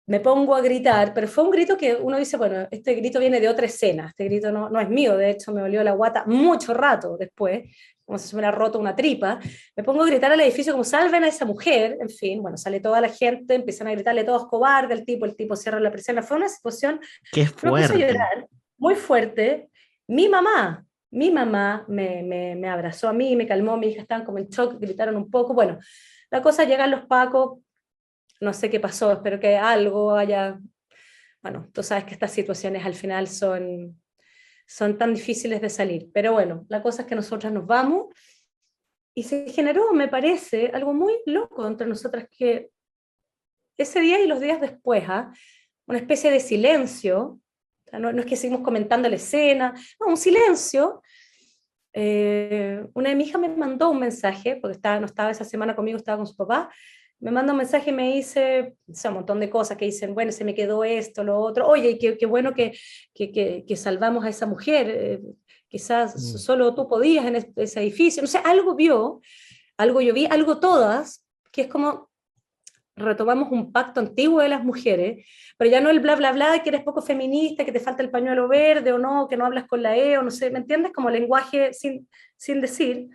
me pongo a gritar, pero fue un grito que uno dice, bueno, este grito viene de otra escena, este grito no es mío, de hecho me olió la guata mucho rato después, como si se me hubiera roto una tripa, me pongo a gritar al edificio como salven a esa mujer, en fin, bueno, sale toda la gente, empiezan a gritarle todos cobarde, el tipo cierra la persiana, fue una situación, ¡Qué fuerte! Me puse a llorar, muy fuerte, mi mamá me abrazó a mí, me calmó, mi hija estaban como en shock, gritaron un poco, bueno, la cosa, llegan los pacos, no sé qué pasó, espero que algo haya, bueno, tú sabes que estas situaciones al final son son tan difíciles de salir. Pero bueno, la cosa es que nosotras nos vamos y se generó, me parece, algo muy loco entre nosotras, que ese día y los días después, una especie de silencio, o sea, no es que seguimos comentando la escena, no, un silencio. Una de mis hijas me mandó un mensaje, porque no estaba esa semana conmigo, estaba con su papá, me manda un mensaje y me dice, o sea, un montón de cosas que dicen, bueno, se me quedó esto, lo otro, oye, y qué bueno que salvamos a esa mujer, quizás solo tú podías en ese edificio, no sé, algo vio, algo yo vi, algo todas, que es como retomamos un pacto antiguo de las mujeres, pero ya no el bla, bla, bla, que eres poco feminista, que te falta el pañuelo verde o no, que no hablas con la E, o no sé, ¿me entiendes? Como lenguaje sin decir,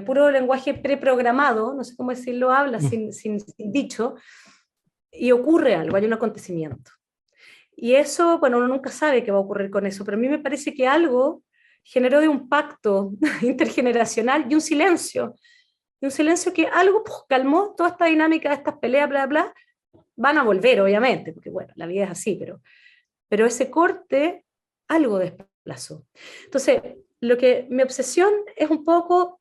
puro lenguaje preprogramado, no sé cómo decirlo, habla sin dicho, y ocurre algo, hay un acontecimiento. Y eso, bueno, uno nunca sabe qué va a ocurrir con eso, pero a mí me parece que algo generó de un pacto intergeneracional y un silencio que algo calmó toda esta dinámica de estas peleas, bla, bla, van a volver, obviamente, porque bueno, la vida es así, pero ese corte algo desplazó. Entonces, mi obsesión es un poco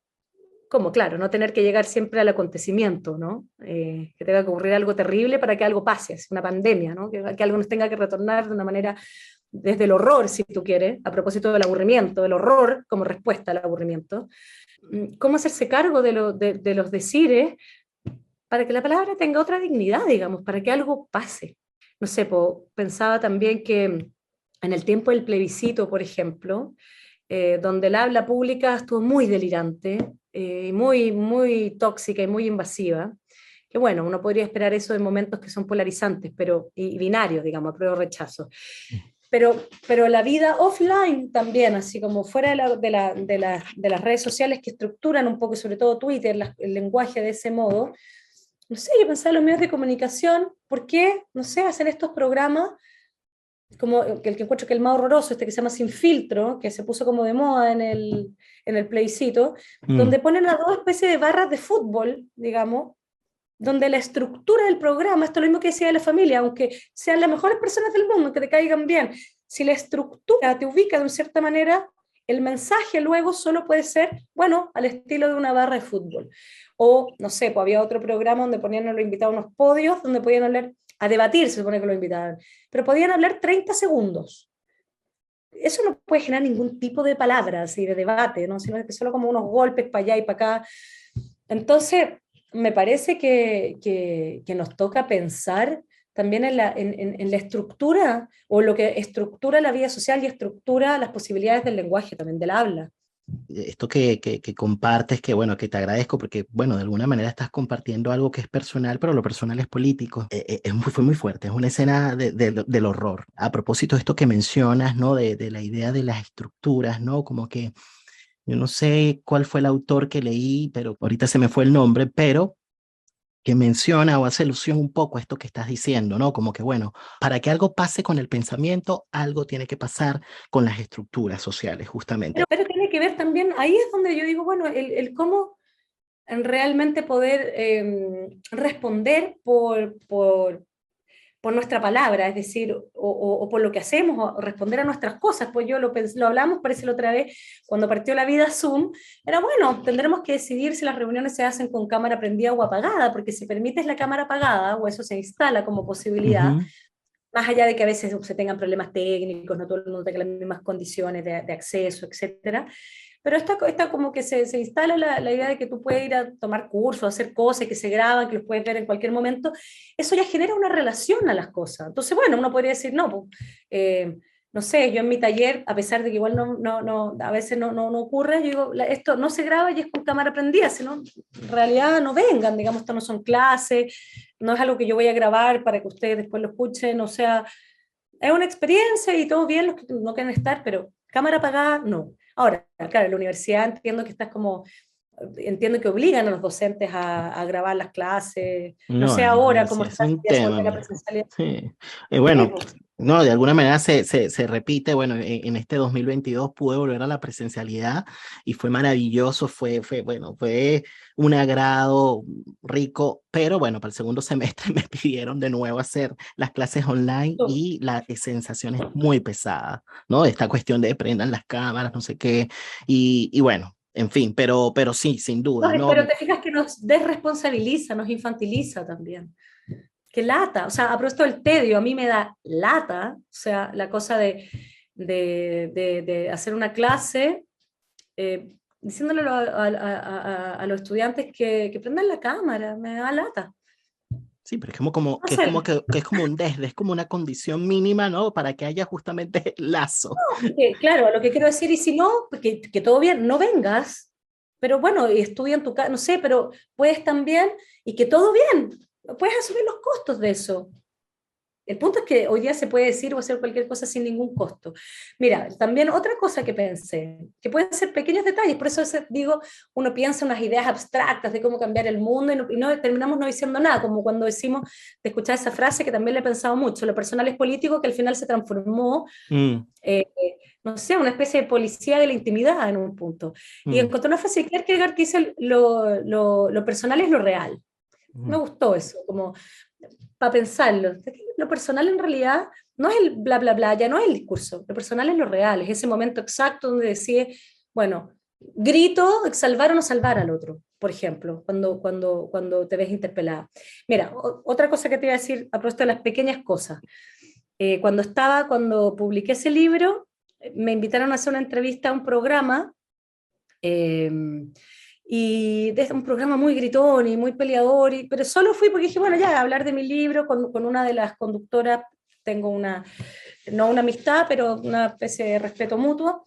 como, claro, no tener que llegar siempre al acontecimiento, ¿no? Que tenga que ocurrir algo terrible para que algo pase, es una pandemia, ¿no? Que algo nos tenga que retornar de una manera desde el horror, si tú quieres, a propósito del aburrimiento, del horror como respuesta al aburrimiento. ¿Cómo hacerse cargo de los decires para que la palabra tenga otra dignidad, digamos, para que algo pase? No sé, pensaba también que en el tiempo del plebiscito, por ejemplo, donde el habla pública estuvo muy delirante, muy, muy tóxica y muy invasiva, que bueno, uno podría esperar eso en momentos que son polarizantes y binarios, digamos, apruebo o rechazo. Pero la vida offline también, así como fuera de las redes sociales que estructuran un poco, sobre todo Twitter, el lenguaje de ese modo, no sé, yo pensaba en los medios de comunicación, ¿por qué, no sé, hacen estos programas como el que encuentro que el más horroroso, que se llama Sin Filtro, que se puso como de moda en el plebiscito, donde ponen a dos especies de barras de fútbol, digamos, donde la estructura del programa, esto es lo mismo que decía de la familia, aunque sean las mejores personas del mundo, que te caigan bien, si la estructura te ubica de una cierta manera, el mensaje luego solo puede ser, bueno, al estilo de una barra de fútbol. O, no sé, pues había otro programa donde ponían a los invitados unos podios, donde podían hablar, a debatir, se supone que los invitaban, pero podían hablar 30 segundos. Eso no puede generar ningún tipo de palabras y de debate, ¿no? Sino que solo como unos golpes para allá y para acá. Entonces, me parece que nos toca pensar también en la estructura, o lo que estructura la vida social y estructura las posibilidades del lenguaje, también del habla. Esto que compartes, que bueno, que te agradezco porque, bueno, de alguna manera estás compartiendo algo que es personal, pero lo personal es político. Fue muy fuerte, es una escena del horror. A propósito de esto que mencionas, ¿no? De la idea de las estructuras, ¿no? Como que yo no sé cuál fue el autor que leí, pero ahorita se me fue el nombre, pero que menciona o hace alusión un poco a esto que estás diciendo, ¿no? Como que, bueno, para que algo pase con el pensamiento, algo tiene que pasar con las estructuras sociales, justamente. Pero tiene que ver también, ahí es donde yo digo, bueno, el cómo realmente poder responder por nuestra palabra, es decir, o por lo que hacemos, o responder a nuestras cosas. Pues yo lo hablamos, parece la otra vez, cuando partió la vida Zoom, era bueno, tendremos que decidir si las reuniones se hacen con cámara prendida o apagada, porque si permites la cámara apagada, o eso se instala como posibilidad, más allá de que a veces se tengan problemas técnicos, no todo el mundo tenga las mismas condiciones de acceso, etcétera. Pero está como que se instala la idea de que tú puedes ir a tomar cursos, hacer cosas que se graban, que los puedes ver en cualquier momento. Eso ya genera una relación a las cosas. Entonces, bueno, uno podría decir, no, pues, no sé, yo en mi taller, a pesar de que igual a veces no ocurre, yo digo, esto no se graba y es con cámara prendida, sino en realidad no vengan, digamos, esto no son clases, no es algo que yo voy a grabar para que ustedes después lo escuchen, o sea, es una experiencia y todo bien los que no quieren estar, pero cámara apagada, no. Ahora, claro, en la universidad entiendo que obligan a los docentes a grabar las clases, no sé ahora cómo está es un tema. la presencialidad. Sí. Bueno, No, de alguna manera se repite, bueno, en este 2022 pude volver a la presencialidad y fue maravilloso, bueno, fue un agrado rico, pero bueno, para el segundo semestre me pidieron de nuevo hacer las clases online y la sensación es muy pesada, ¿no? Esta cuestión de prendan las cámaras, no sé qué, y bueno, en fin, pero sí, sin duda, No, ¿no? pero te fijas que nos desresponsabiliza, nos infantiliza también. Qué lata, o sea, a propósito del tedio, a mí me da lata, o sea, la cosa de hacer una clase diciéndole a los estudiantes que prendan la cámara, me da lata. Sí, pero es que es como un desde, es como una condición mínima, ¿no? Para que haya justamente lazo. Claro, lo que quiero decir, y si no, que todo bien, no vengas, pero bueno, estudia en tu casa, no sé, pero puedes también, y que todo bien, puedes asumir los costos de eso. El punto es que hoy día se puede decir o hacer cualquier cosa sin ningún costo. Mira, también otra cosa que pensé, que pueden ser pequeños detalles, por eso digo, uno piensa unas ideas abstractas de cómo cambiar el mundo y no terminamos no diciendo nada, como cuando decimos, te escuchaba esa frase que también le he pensado mucho, lo personal es político, que al final se transformó, no sé, una especie de policía de la intimidad en un punto. Y encontré una frase de Kierkegaard que dice, lo personal es lo real. Me gustó eso, como para pensarlo. Lo personal en realidad no es el bla, bla, bla, ya no es el discurso. Lo personal es lo real, es ese momento exacto donde decide, bueno, grito, salvar o no salvar al otro, por ejemplo, cuando te ves interpelada. Mira, otra cosa que te iba a decir a propósito de las pequeñas cosas. Cuando publiqué ese libro, me invitaron a hacer una entrevista a un programa, y de un programa muy gritón y muy peleador, pero solo fui porque dije, bueno, ya, hablar de mi libro con una de las conductoras, tengo no una amistad, pero una especie de respeto mutuo,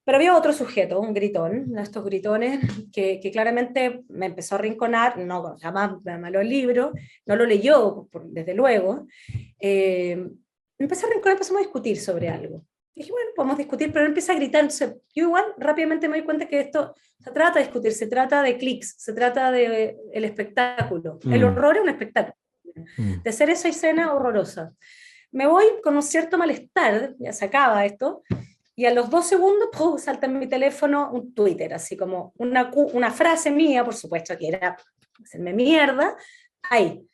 pero había otro sujeto, un gritón, uno de estos gritones, que claramente me empezó a rinconar, no, jamás me amaló el libro, no lo leyó, desde luego, me empecé a rinconar, empezamos a discutir sobre algo. Y dije, bueno, podemos discutir, pero él empieza a gritar. Entonces, yo igual rápidamente me doy cuenta que esto se trata de discutir, se trata de clics, se trata de el espectáculo. El horror es un espectáculo. De hacer esa escena horrorosa. Me voy con un cierto malestar, ya se acaba esto, y a los 2 segundos salta en mi teléfono un Twitter, así como una frase mía, por supuesto, que era hacerme mierda, ahí.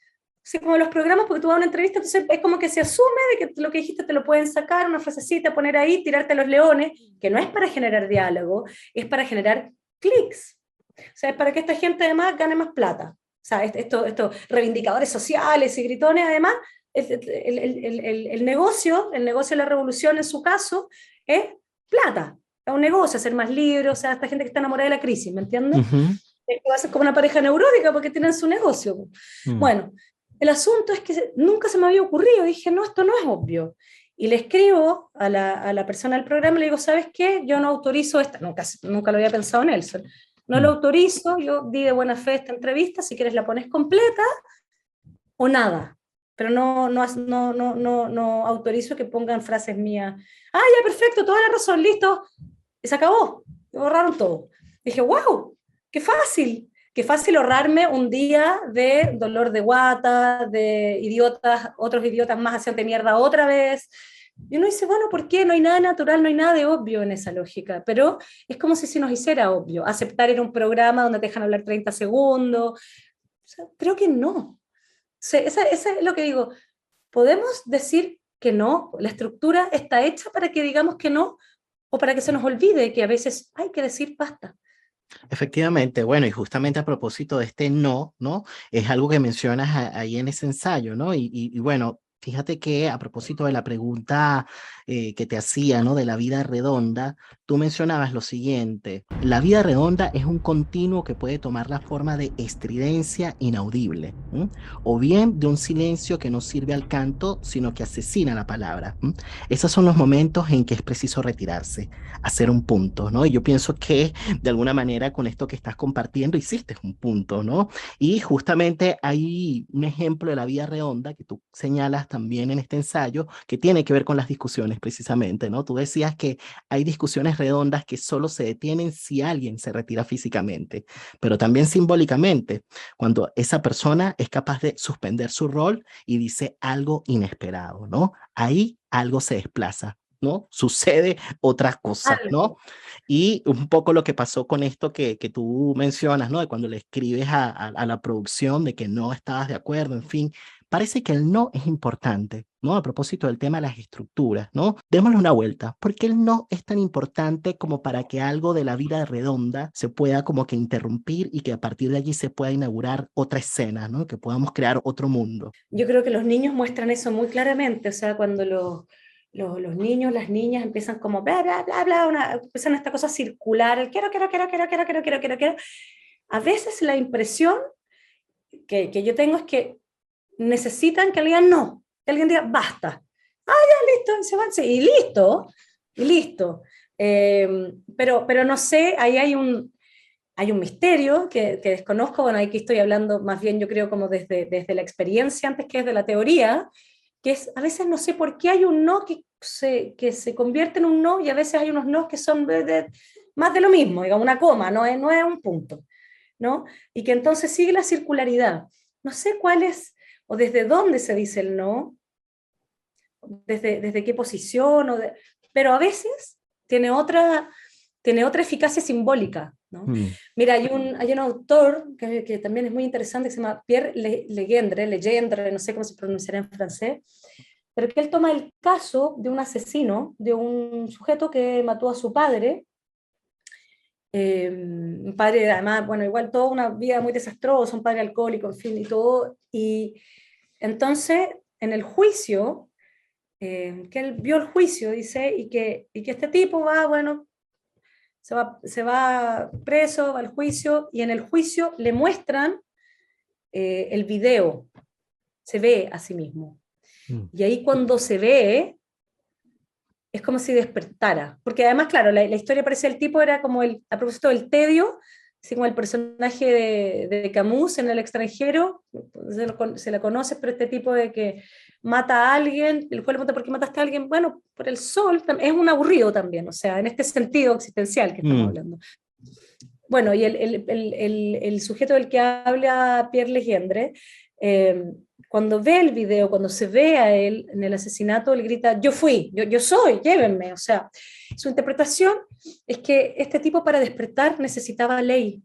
Sí, como los programas, porque tú vas a una entrevista, entonces es como que se asume de que lo que dijiste te lo pueden sacar, una frasecita, poner ahí, tirarte a los leones, que no es para generar diálogo, es para generar clics. O sea, es para que esta gente además gane más plata. O sea, estos reivindicadores sociales y gritones, además, el negocio de la revolución en su caso, es plata. Es un negocio, hacer más libros, o sea, esta gente que está enamorada de la crisis, ¿me entiendes? Va a ser como una pareja neurótica porque tienen su negocio. Bueno, el asunto es que nunca se me había ocurrido, dije, no, esto no es obvio. Y le escribo a la persona del programa y le digo, ¿sabes qué? Yo no autorizo esta, nunca lo había pensado Nelson, no lo autorizo, yo di de buena fe esta entrevista, si quieres la pones completa o nada, pero no autorizo que pongan frases mías. Ah, ya, perfecto, toda la razón, listo, y se acabó, borraron todo. Dije, wow, qué fácil ahorrarme un día de dolor de guata, de idiotas, otros idiotas más haciendo mierda otra vez. Y uno dice, bueno, ¿por qué? No hay nada natural, no hay nada de obvio en esa lógica, pero es como si se nos hiciera obvio. Aceptar ir a un programa donde te dejan hablar 30 segundos, o sea, creo que no. O sea, esa es lo que digo, podemos decir que no, la estructura está hecha para que digamos que no, o para que se nos olvide que a veces hay que decir basta. Efectivamente, bueno, y justamente a propósito de este no, ¿no? Es algo que mencionas ahí en ese ensayo, ¿no? Y bueno, fíjate que a propósito de la pregunta que te hacía, ¿no? De la vida redonda, tú mencionabas lo siguiente: la vida redonda es un continuo que puede tomar la forma de estridencia inaudible, o bien de un silencio que no sirve al canto, sino que asesina la palabra. Esos son los momentos en que es preciso retirarse, hacer un punto, ¿no? Y yo pienso que de alguna manera con esto que estás compartiendo hiciste un punto, ¿no? Y justamente hay un ejemplo de la vida redonda que tú señalas también en este ensayo, que tiene que ver con las discusiones precisamente, ¿no? Tú decías que hay discusiones redondas que solo se detienen si alguien se retira físicamente, pero también simbólicamente, cuando esa persona es capaz de suspender su rol y dice algo inesperado, ¿no? Ahí algo se desplaza, ¿no? Sucede otra cosa, ¿no? Y un poco lo que pasó con esto que tú mencionas, ¿no? De cuando le escribes a la producción de que no estabas de acuerdo, en fin, parece que el no es importante, ¿no? A propósito del tema de las estructuras, ¿no? Démosle una vuelta. ¿Por qué el no es tan importante como para que algo de la vida redonda se pueda como que interrumpir y que a partir de allí se pueda inaugurar otra escena, ¿no? Que podamos crear otro mundo? Yo creo que los niños muestran eso muy claramente, o sea, cuando los niños, las niñas empiezan como bla, bla, bla, bla, empiezan esta cosa circular, el quiero, a veces la impresión que yo tengo es que necesitan que alguien no, que alguien diga basta, ya listo, y se van, sí, y listo. Pero no sé, ahí hay un misterio que desconozco, bueno, aquí estoy hablando más bien yo creo como desde la experiencia antes que desde la teoría, que es, a veces no sé por qué hay un no que se convierte en un no y a veces hay unos no que son más de lo mismo, digamos, una coma, no es un punto, ¿no? Y que entonces sigue la circularidad. No sé cuál es, o desde dónde se dice el no, desde qué posición, pero a veces tiene otra eficacia simbólica, ¿no? Mira, hay un autor que también es muy interesante, que se llama Pierre Legendre, no sé cómo se pronunciará en francés, pero que él toma el caso de un asesino, de un sujeto que mató a su padre, un padre además, bueno, igual toda una vida muy desastrosa, un padre alcohólico, en fin, y todo, y entonces en el juicio, que él vio el juicio, dice, y que este tipo va, bueno, se va preso, va al juicio, y en el juicio le muestran el video, se ve a sí mismo. Y ahí cuando se ve, es como si despertara. Porque además, claro, la historia parece el tipo era como a propósito del tedio, así como el personaje de Camus en El extranjero, se la conoce, pero este tipo de que mata a alguien, el cual le pregunta por qué mataste a alguien, bueno, por el sol, es un aburrido también, o sea, en este sentido existencial que estamos hablando. Bueno, y el sujeto del que habla Pierre Legendre, cuando ve el video, cuando se ve a él en el asesinato, él grita, yo fui, yo soy, llévenme. O sea, su interpretación es que este tipo para despertar necesitaba ley.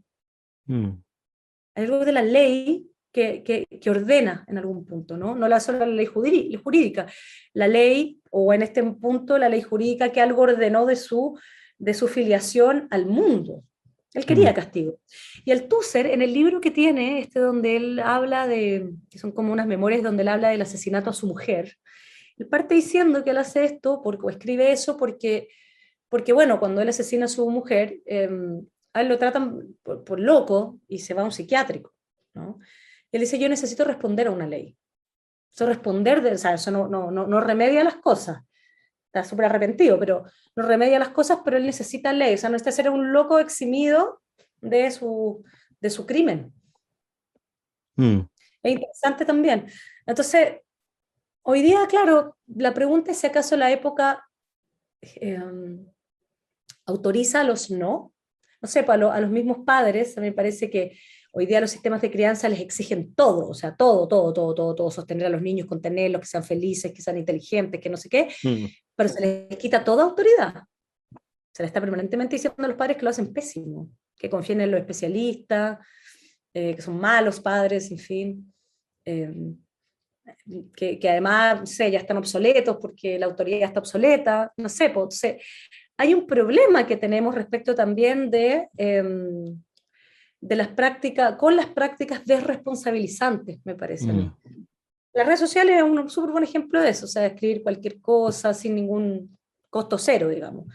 Algo de la ley que ordena en algún punto, ¿no? No solo la ley jurídica, la ley, o en este punto la ley jurídica que algo ordenó de su filiación al mundo. Él quería castigo. Y Althusser, en el libro que tiene, donde él habla que son como unas memorias donde él habla del asesinato a su mujer, él parte diciendo que él hace esto, o escribe eso, porque bueno, cuando él asesina a su mujer, a él lo tratan por loco y se va a un psiquiátrico, ¿no? Y él dice, yo necesito responder a una ley. Eso eso no remedia las cosas. Está súper arrepentido, pero no remedia las cosas, pero él necesita ley, o sea, no está ser un loco eximido de su crimen. Es interesante también. Entonces, hoy día, claro, la pregunta es si acaso la época autoriza a los no sé, a los mismos padres, a mí me parece que hoy día los sistemas de crianza les exigen todo, o sea, todo, sostener a los niños, contenerlos, que sean felices, que sean inteligentes, que no sé qué, pero se les quita toda autoridad. Se les está permanentemente diciendo a los padres que lo hacen pésimo, que confíen en los especialistas, que son malos padres, en fin, que además, no sé, ya están obsoletos porque la autoridad está obsoleta, no sé, hay un problema que tenemos respecto también de las prácticas, con las prácticas desresponsabilizantes, me parece a mí. Las redes sociales es un súper buen ejemplo de eso, o sea, escribir cualquier cosa sin ningún costo cero, digamos.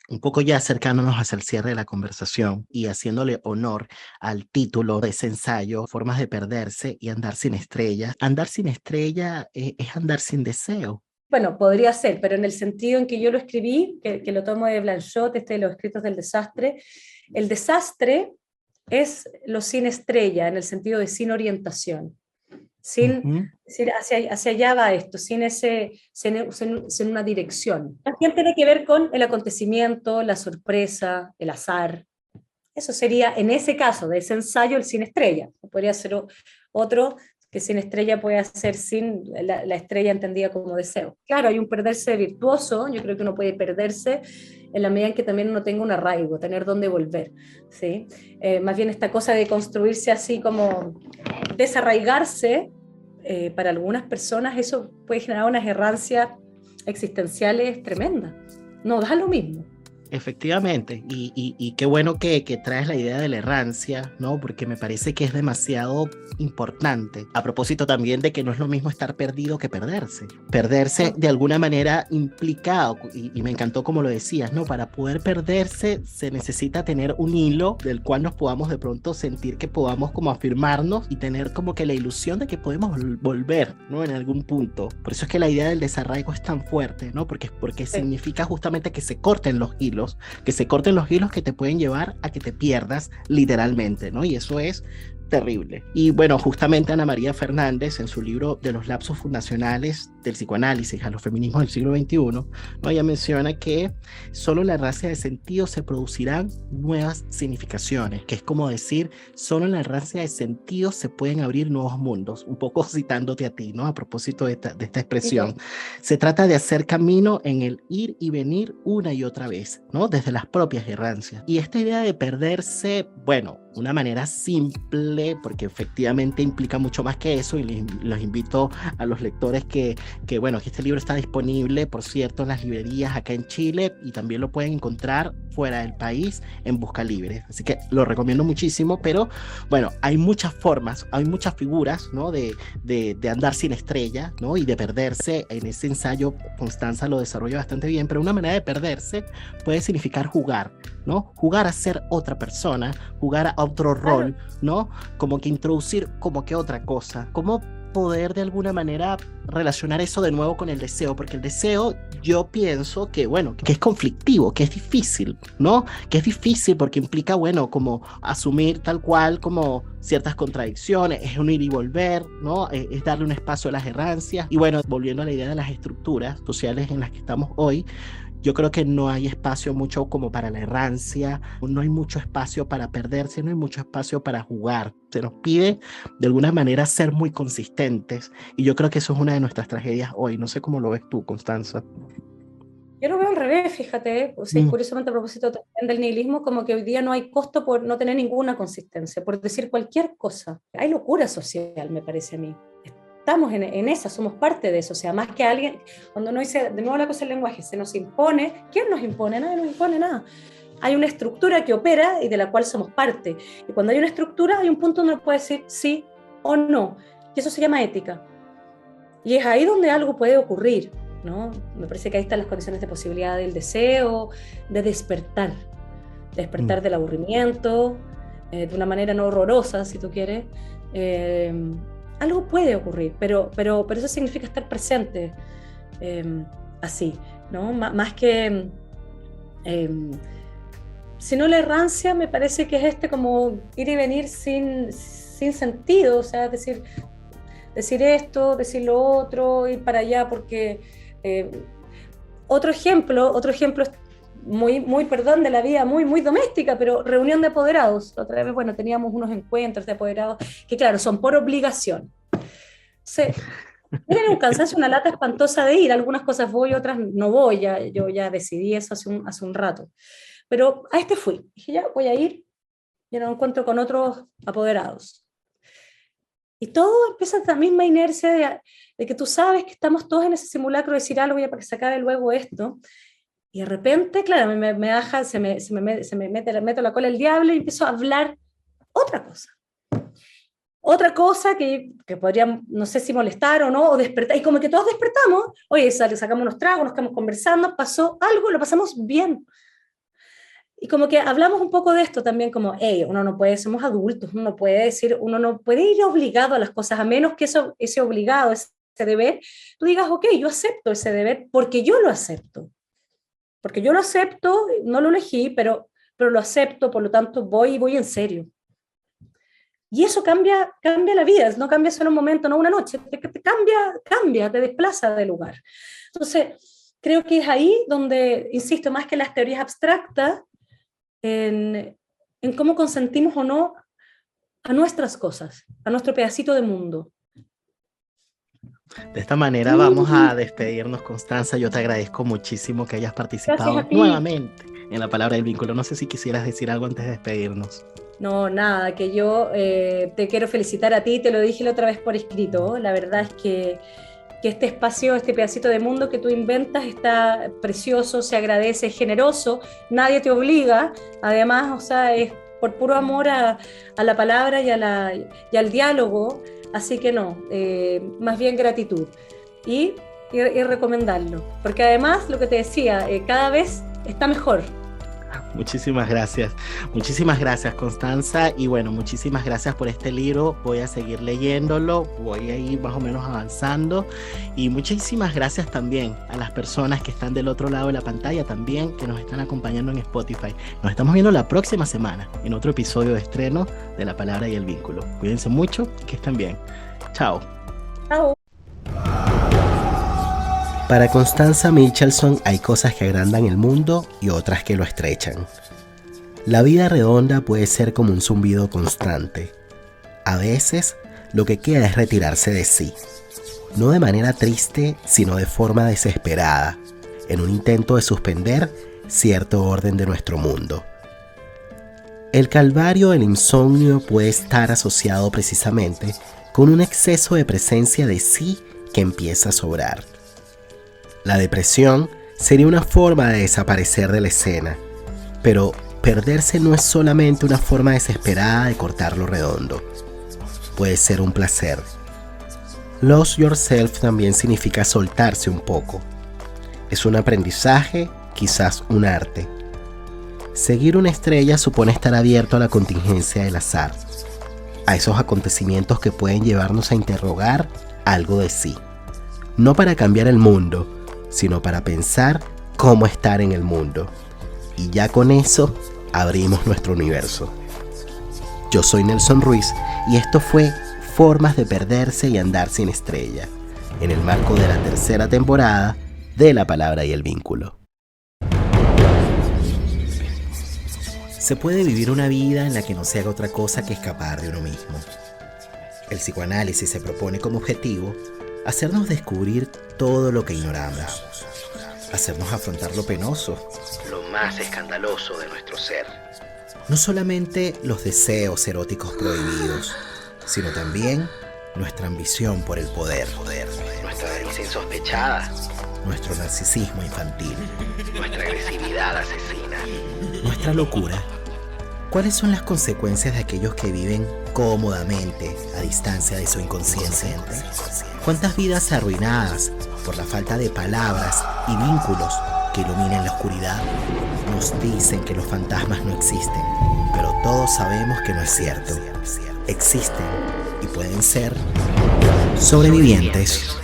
Un poco ya acercándonos hacia el cierre de la conversación y haciéndole honor al título de ese ensayo, Formas de perderse y andar sin estrella. Andar sin estrella es andar sin deseo. Bueno, podría ser, pero en el sentido en que yo lo escribí, que lo tomo de Blanchot, de los escritos del desastre, el desastre es lo sin estrella, en el sentido de sin orientación. sin decir hacia allá va esto, sin una dirección. También tiene que ver con el acontecimiento, la sorpresa, el azar. Eso sería, en ese caso, de ese ensayo, el sin estrella. Podría ser otro que sin estrella puede ser sin la estrella entendida como deseo. Claro, hay un perderse virtuoso, yo creo que uno puede perderse en la medida en que también uno tenga un arraigo, tener dónde volver, ¿sí? Más bien esta cosa de construirse así como desarraigarse, para algunas personas eso puede generar unas errancias existenciales tremendas. No da lo mismo. Efectivamente, y qué bueno que traes la idea de la errancia, ¿no? Porque me parece que es demasiado importante. A propósito también de que no es lo mismo estar perdido que perderse. Perderse de alguna manera implica, y me encantó como lo decías, ¿no? Para poder perderse se necesita tener un hilo del cual nos podamos de pronto sentir que podamos como afirmarnos y tener como que la ilusión de que podemos volver, ¿no? En algún punto. Por eso es que la idea del desarraigo es tan fuerte, ¿no? Porque Sí. significa justamente que se corten los hilos, que te pueden llevar a que te pierdas literalmente, ¿no? Y eso es terrible. Y bueno, justamente Ana María Fernández, en su libro de los lapsos fundacionales del psicoanálisis a los feminismos del siglo XXI, ¿no? Ella menciona que solo en la rancia de sentido se producirán nuevas significaciones, que es como decir, solo en la rancia de sentido se pueden abrir nuevos mundos, un poco citándote a ti, ¿no? A propósito de esta expresión. Se trata de hacer camino en el ir y venir una y otra vez, ¿no? Desde las propias errancias. Y esta idea de perderse, bueno, una manera simple, porque efectivamente implica mucho más que eso, y los invito a los lectores que este libro está disponible, por cierto, en las librerías acá en Chile, y también lo pueden encontrar fuera del país en Busca Libre, así que lo recomiendo muchísimo. Pero bueno, hay muchas formas, hay muchas figuras, ¿no? de andar sin estrella, ¿no? Y de perderse. En ese ensayo Constanza lo desarrolla bastante bien, pero una manera de perderse puede significar jugar, ¿no? Jugar a ser otra persona, jugar a otro rol, ¿no? Como que introducir como que otra cosa, como poder de alguna manera relacionar eso de nuevo con el deseo, porque el deseo yo pienso que, bueno, que es conflictivo, que es difícil, ¿no? Que es difícil porque implica, bueno, como asumir tal cual como ciertas contradicciones, es un ir y volver, ¿no? Es darle un espacio a las errancias. Y bueno, volviendo a la idea de las estructuras sociales en las que estamos hoy, yo creo que no hay espacio mucho como para la errancia, no hay mucho espacio para perderse, no hay mucho espacio para jugar. Se nos pide de alguna manera ser muy consistentes, y yo creo que eso es una de nuestras tragedias hoy. No sé cómo lo ves tú, Constanza. Yo lo veo al revés, fíjate, o sea, curiosamente a propósito también del nihilismo, como que hoy día no hay costo por no tener ninguna consistencia, por decir cualquier cosa. Hay locura social, me parece a mí. Estamos en esa, somos parte de eso, o sea, más que alguien, cuando uno dice, de nuevo la cosa del lenguaje, se nos impone, ¿quién nos impone? Nadie nos impone nada. Hay una estructura que opera y de la cual somos parte, y cuando hay una estructura hay un punto donde uno puede decir sí o no, y eso se llama ética, y es ahí donde algo puede ocurrir, ¿no? Me parece que ahí están las condiciones de posibilidad del deseo, de despertar del aburrimiento, de una manera no horrorosa, si tú quieres. Algo puede ocurrir, pero eso significa estar presente, así, ¿no? Más que... si no, la errancia me parece que es como ir y venir sin sentido, o sea, decir esto, decir lo otro, ir para allá, porque otro ejemplo es muy perdón de la vida, muy doméstica, pero reunión de apoderados. Otra vez, bueno, teníamos unos encuentros de apoderados que, claro, son por obligación. Tienen un cansancio, una lata espantosa de ir. Algunas cosas voy, otras no voy. Yo ya decidí eso hace un rato. Pero a este fui. Dije, ya, voy a ir. Y ahora me encuentro con otros apoderados. Y todo empieza esta misma inercia de que tú sabes que estamos todos en ese simulacro de decir algo ya para que se acabe luego esto. Y de repente, claro, meto la cola el diablo y empiezo a hablar otra cosa. Otra cosa que podría, no sé si molestar o no, o despertar. Y como que todos despertamos, oye, sacamos unos tragos, nos quedamos conversando, pasó algo, lo pasamos bien. Y como que hablamos un poco de esto también, como, hey, uno no puede, somos adultos, uno no puede ir obligado a las cosas, a menos que ese obligado, ese deber, tú digas, ok, yo acepto ese deber porque yo lo acepto. Porque yo lo acepto, no lo elegí, pero lo acepto, por lo tanto voy en serio. Y eso cambia la vida, no cambia solo un momento, no una noche, te cambia, te desplaza del lugar. Entonces, creo que es ahí donde, insisto, más que las teorías abstractas, en cómo consentimos o no a nuestras cosas, a nuestro pedacito de mundo. De esta manera vamos a despedirnos, Constanza. Yo te agradezco muchísimo que hayas participado nuevamente en La Palabra del Vínculo. No sé si quisieras decir algo antes de despedirnos. No, nada, que yo te quiero felicitar a ti, te lo dije la otra vez por escrito. La verdad es que este espacio, este pedacito de mundo que tú inventas está precioso, se agradece, es generoso, nadie te obliga, además, o sea, es por puro amor a la palabra y al diálogo, así que no, más bien gratitud y recomendarlo, porque además, lo que te decía, cada vez está mejor. Muchísimas gracias, Constanza, y bueno, muchísimas gracias por este libro. Voy a seguir leyéndolo, voy a ir más o menos avanzando, y muchísimas gracias también a las personas que están del otro lado de la pantalla también, que nos están acompañando en Spotify. Nos estamos viendo la próxima semana en otro episodio de estreno de La Palabra y el Vínculo. Cuídense mucho y que estén bien. Chao. Chao. Para Constanza Michelson hay cosas que agrandan el mundo y otras que lo estrechan. La vida redonda puede ser como un zumbido constante. A veces, lo que queda es retirarse de sí. No de manera triste, sino de forma desesperada, en un intento de suspender cierto orden de nuestro mundo. El calvario del insomnio puede estar asociado precisamente con un exceso de presencia de sí que empieza a sobrar. La depresión sería una forma de desaparecer de la escena, pero perderse no es solamente una forma desesperada de cortar lo redondo. Puede ser un placer. Lose yourself también significa soltarse un poco. Es un aprendizaje, quizás un arte. Seguir una estrella supone estar abierto a la contingencia del azar, a esos acontecimientos que pueden llevarnos a interrogar algo de sí. No para cambiar el mundo, sino para pensar cómo estar en el mundo. Y ya con eso, abrimos nuestro universo. Yo soy Nelson Ruiz y esto fue Formas de Perderse y Andar Sin Estrella, en el marco de la tercera temporada de La Palabra y el Vínculo. Se puede vivir una vida en la que no se haga otra cosa que escapar de uno mismo. El psicoanálisis se propone como objetivo hacernos descubrir todo lo que ignoramos, hacernos afrontar lo penoso, lo más escandaloso de nuestro ser. No solamente los deseos eróticos prohibidos, sino también nuestra ambición por el poder, nuestra avaricia insospechada, nuestro narcisismo infantil, nuestra agresividad asesina, nuestra locura. ¿Cuáles son las consecuencias de aquellos que viven cómodamente a distancia de su inconsciente? ¿Cuántas vidas arruinadas por la falta de palabras y vínculos que iluminen la oscuridad? Nos dicen que los fantasmas no existen, pero todos sabemos que no es cierto. Existen y pueden ser sobrevivientes.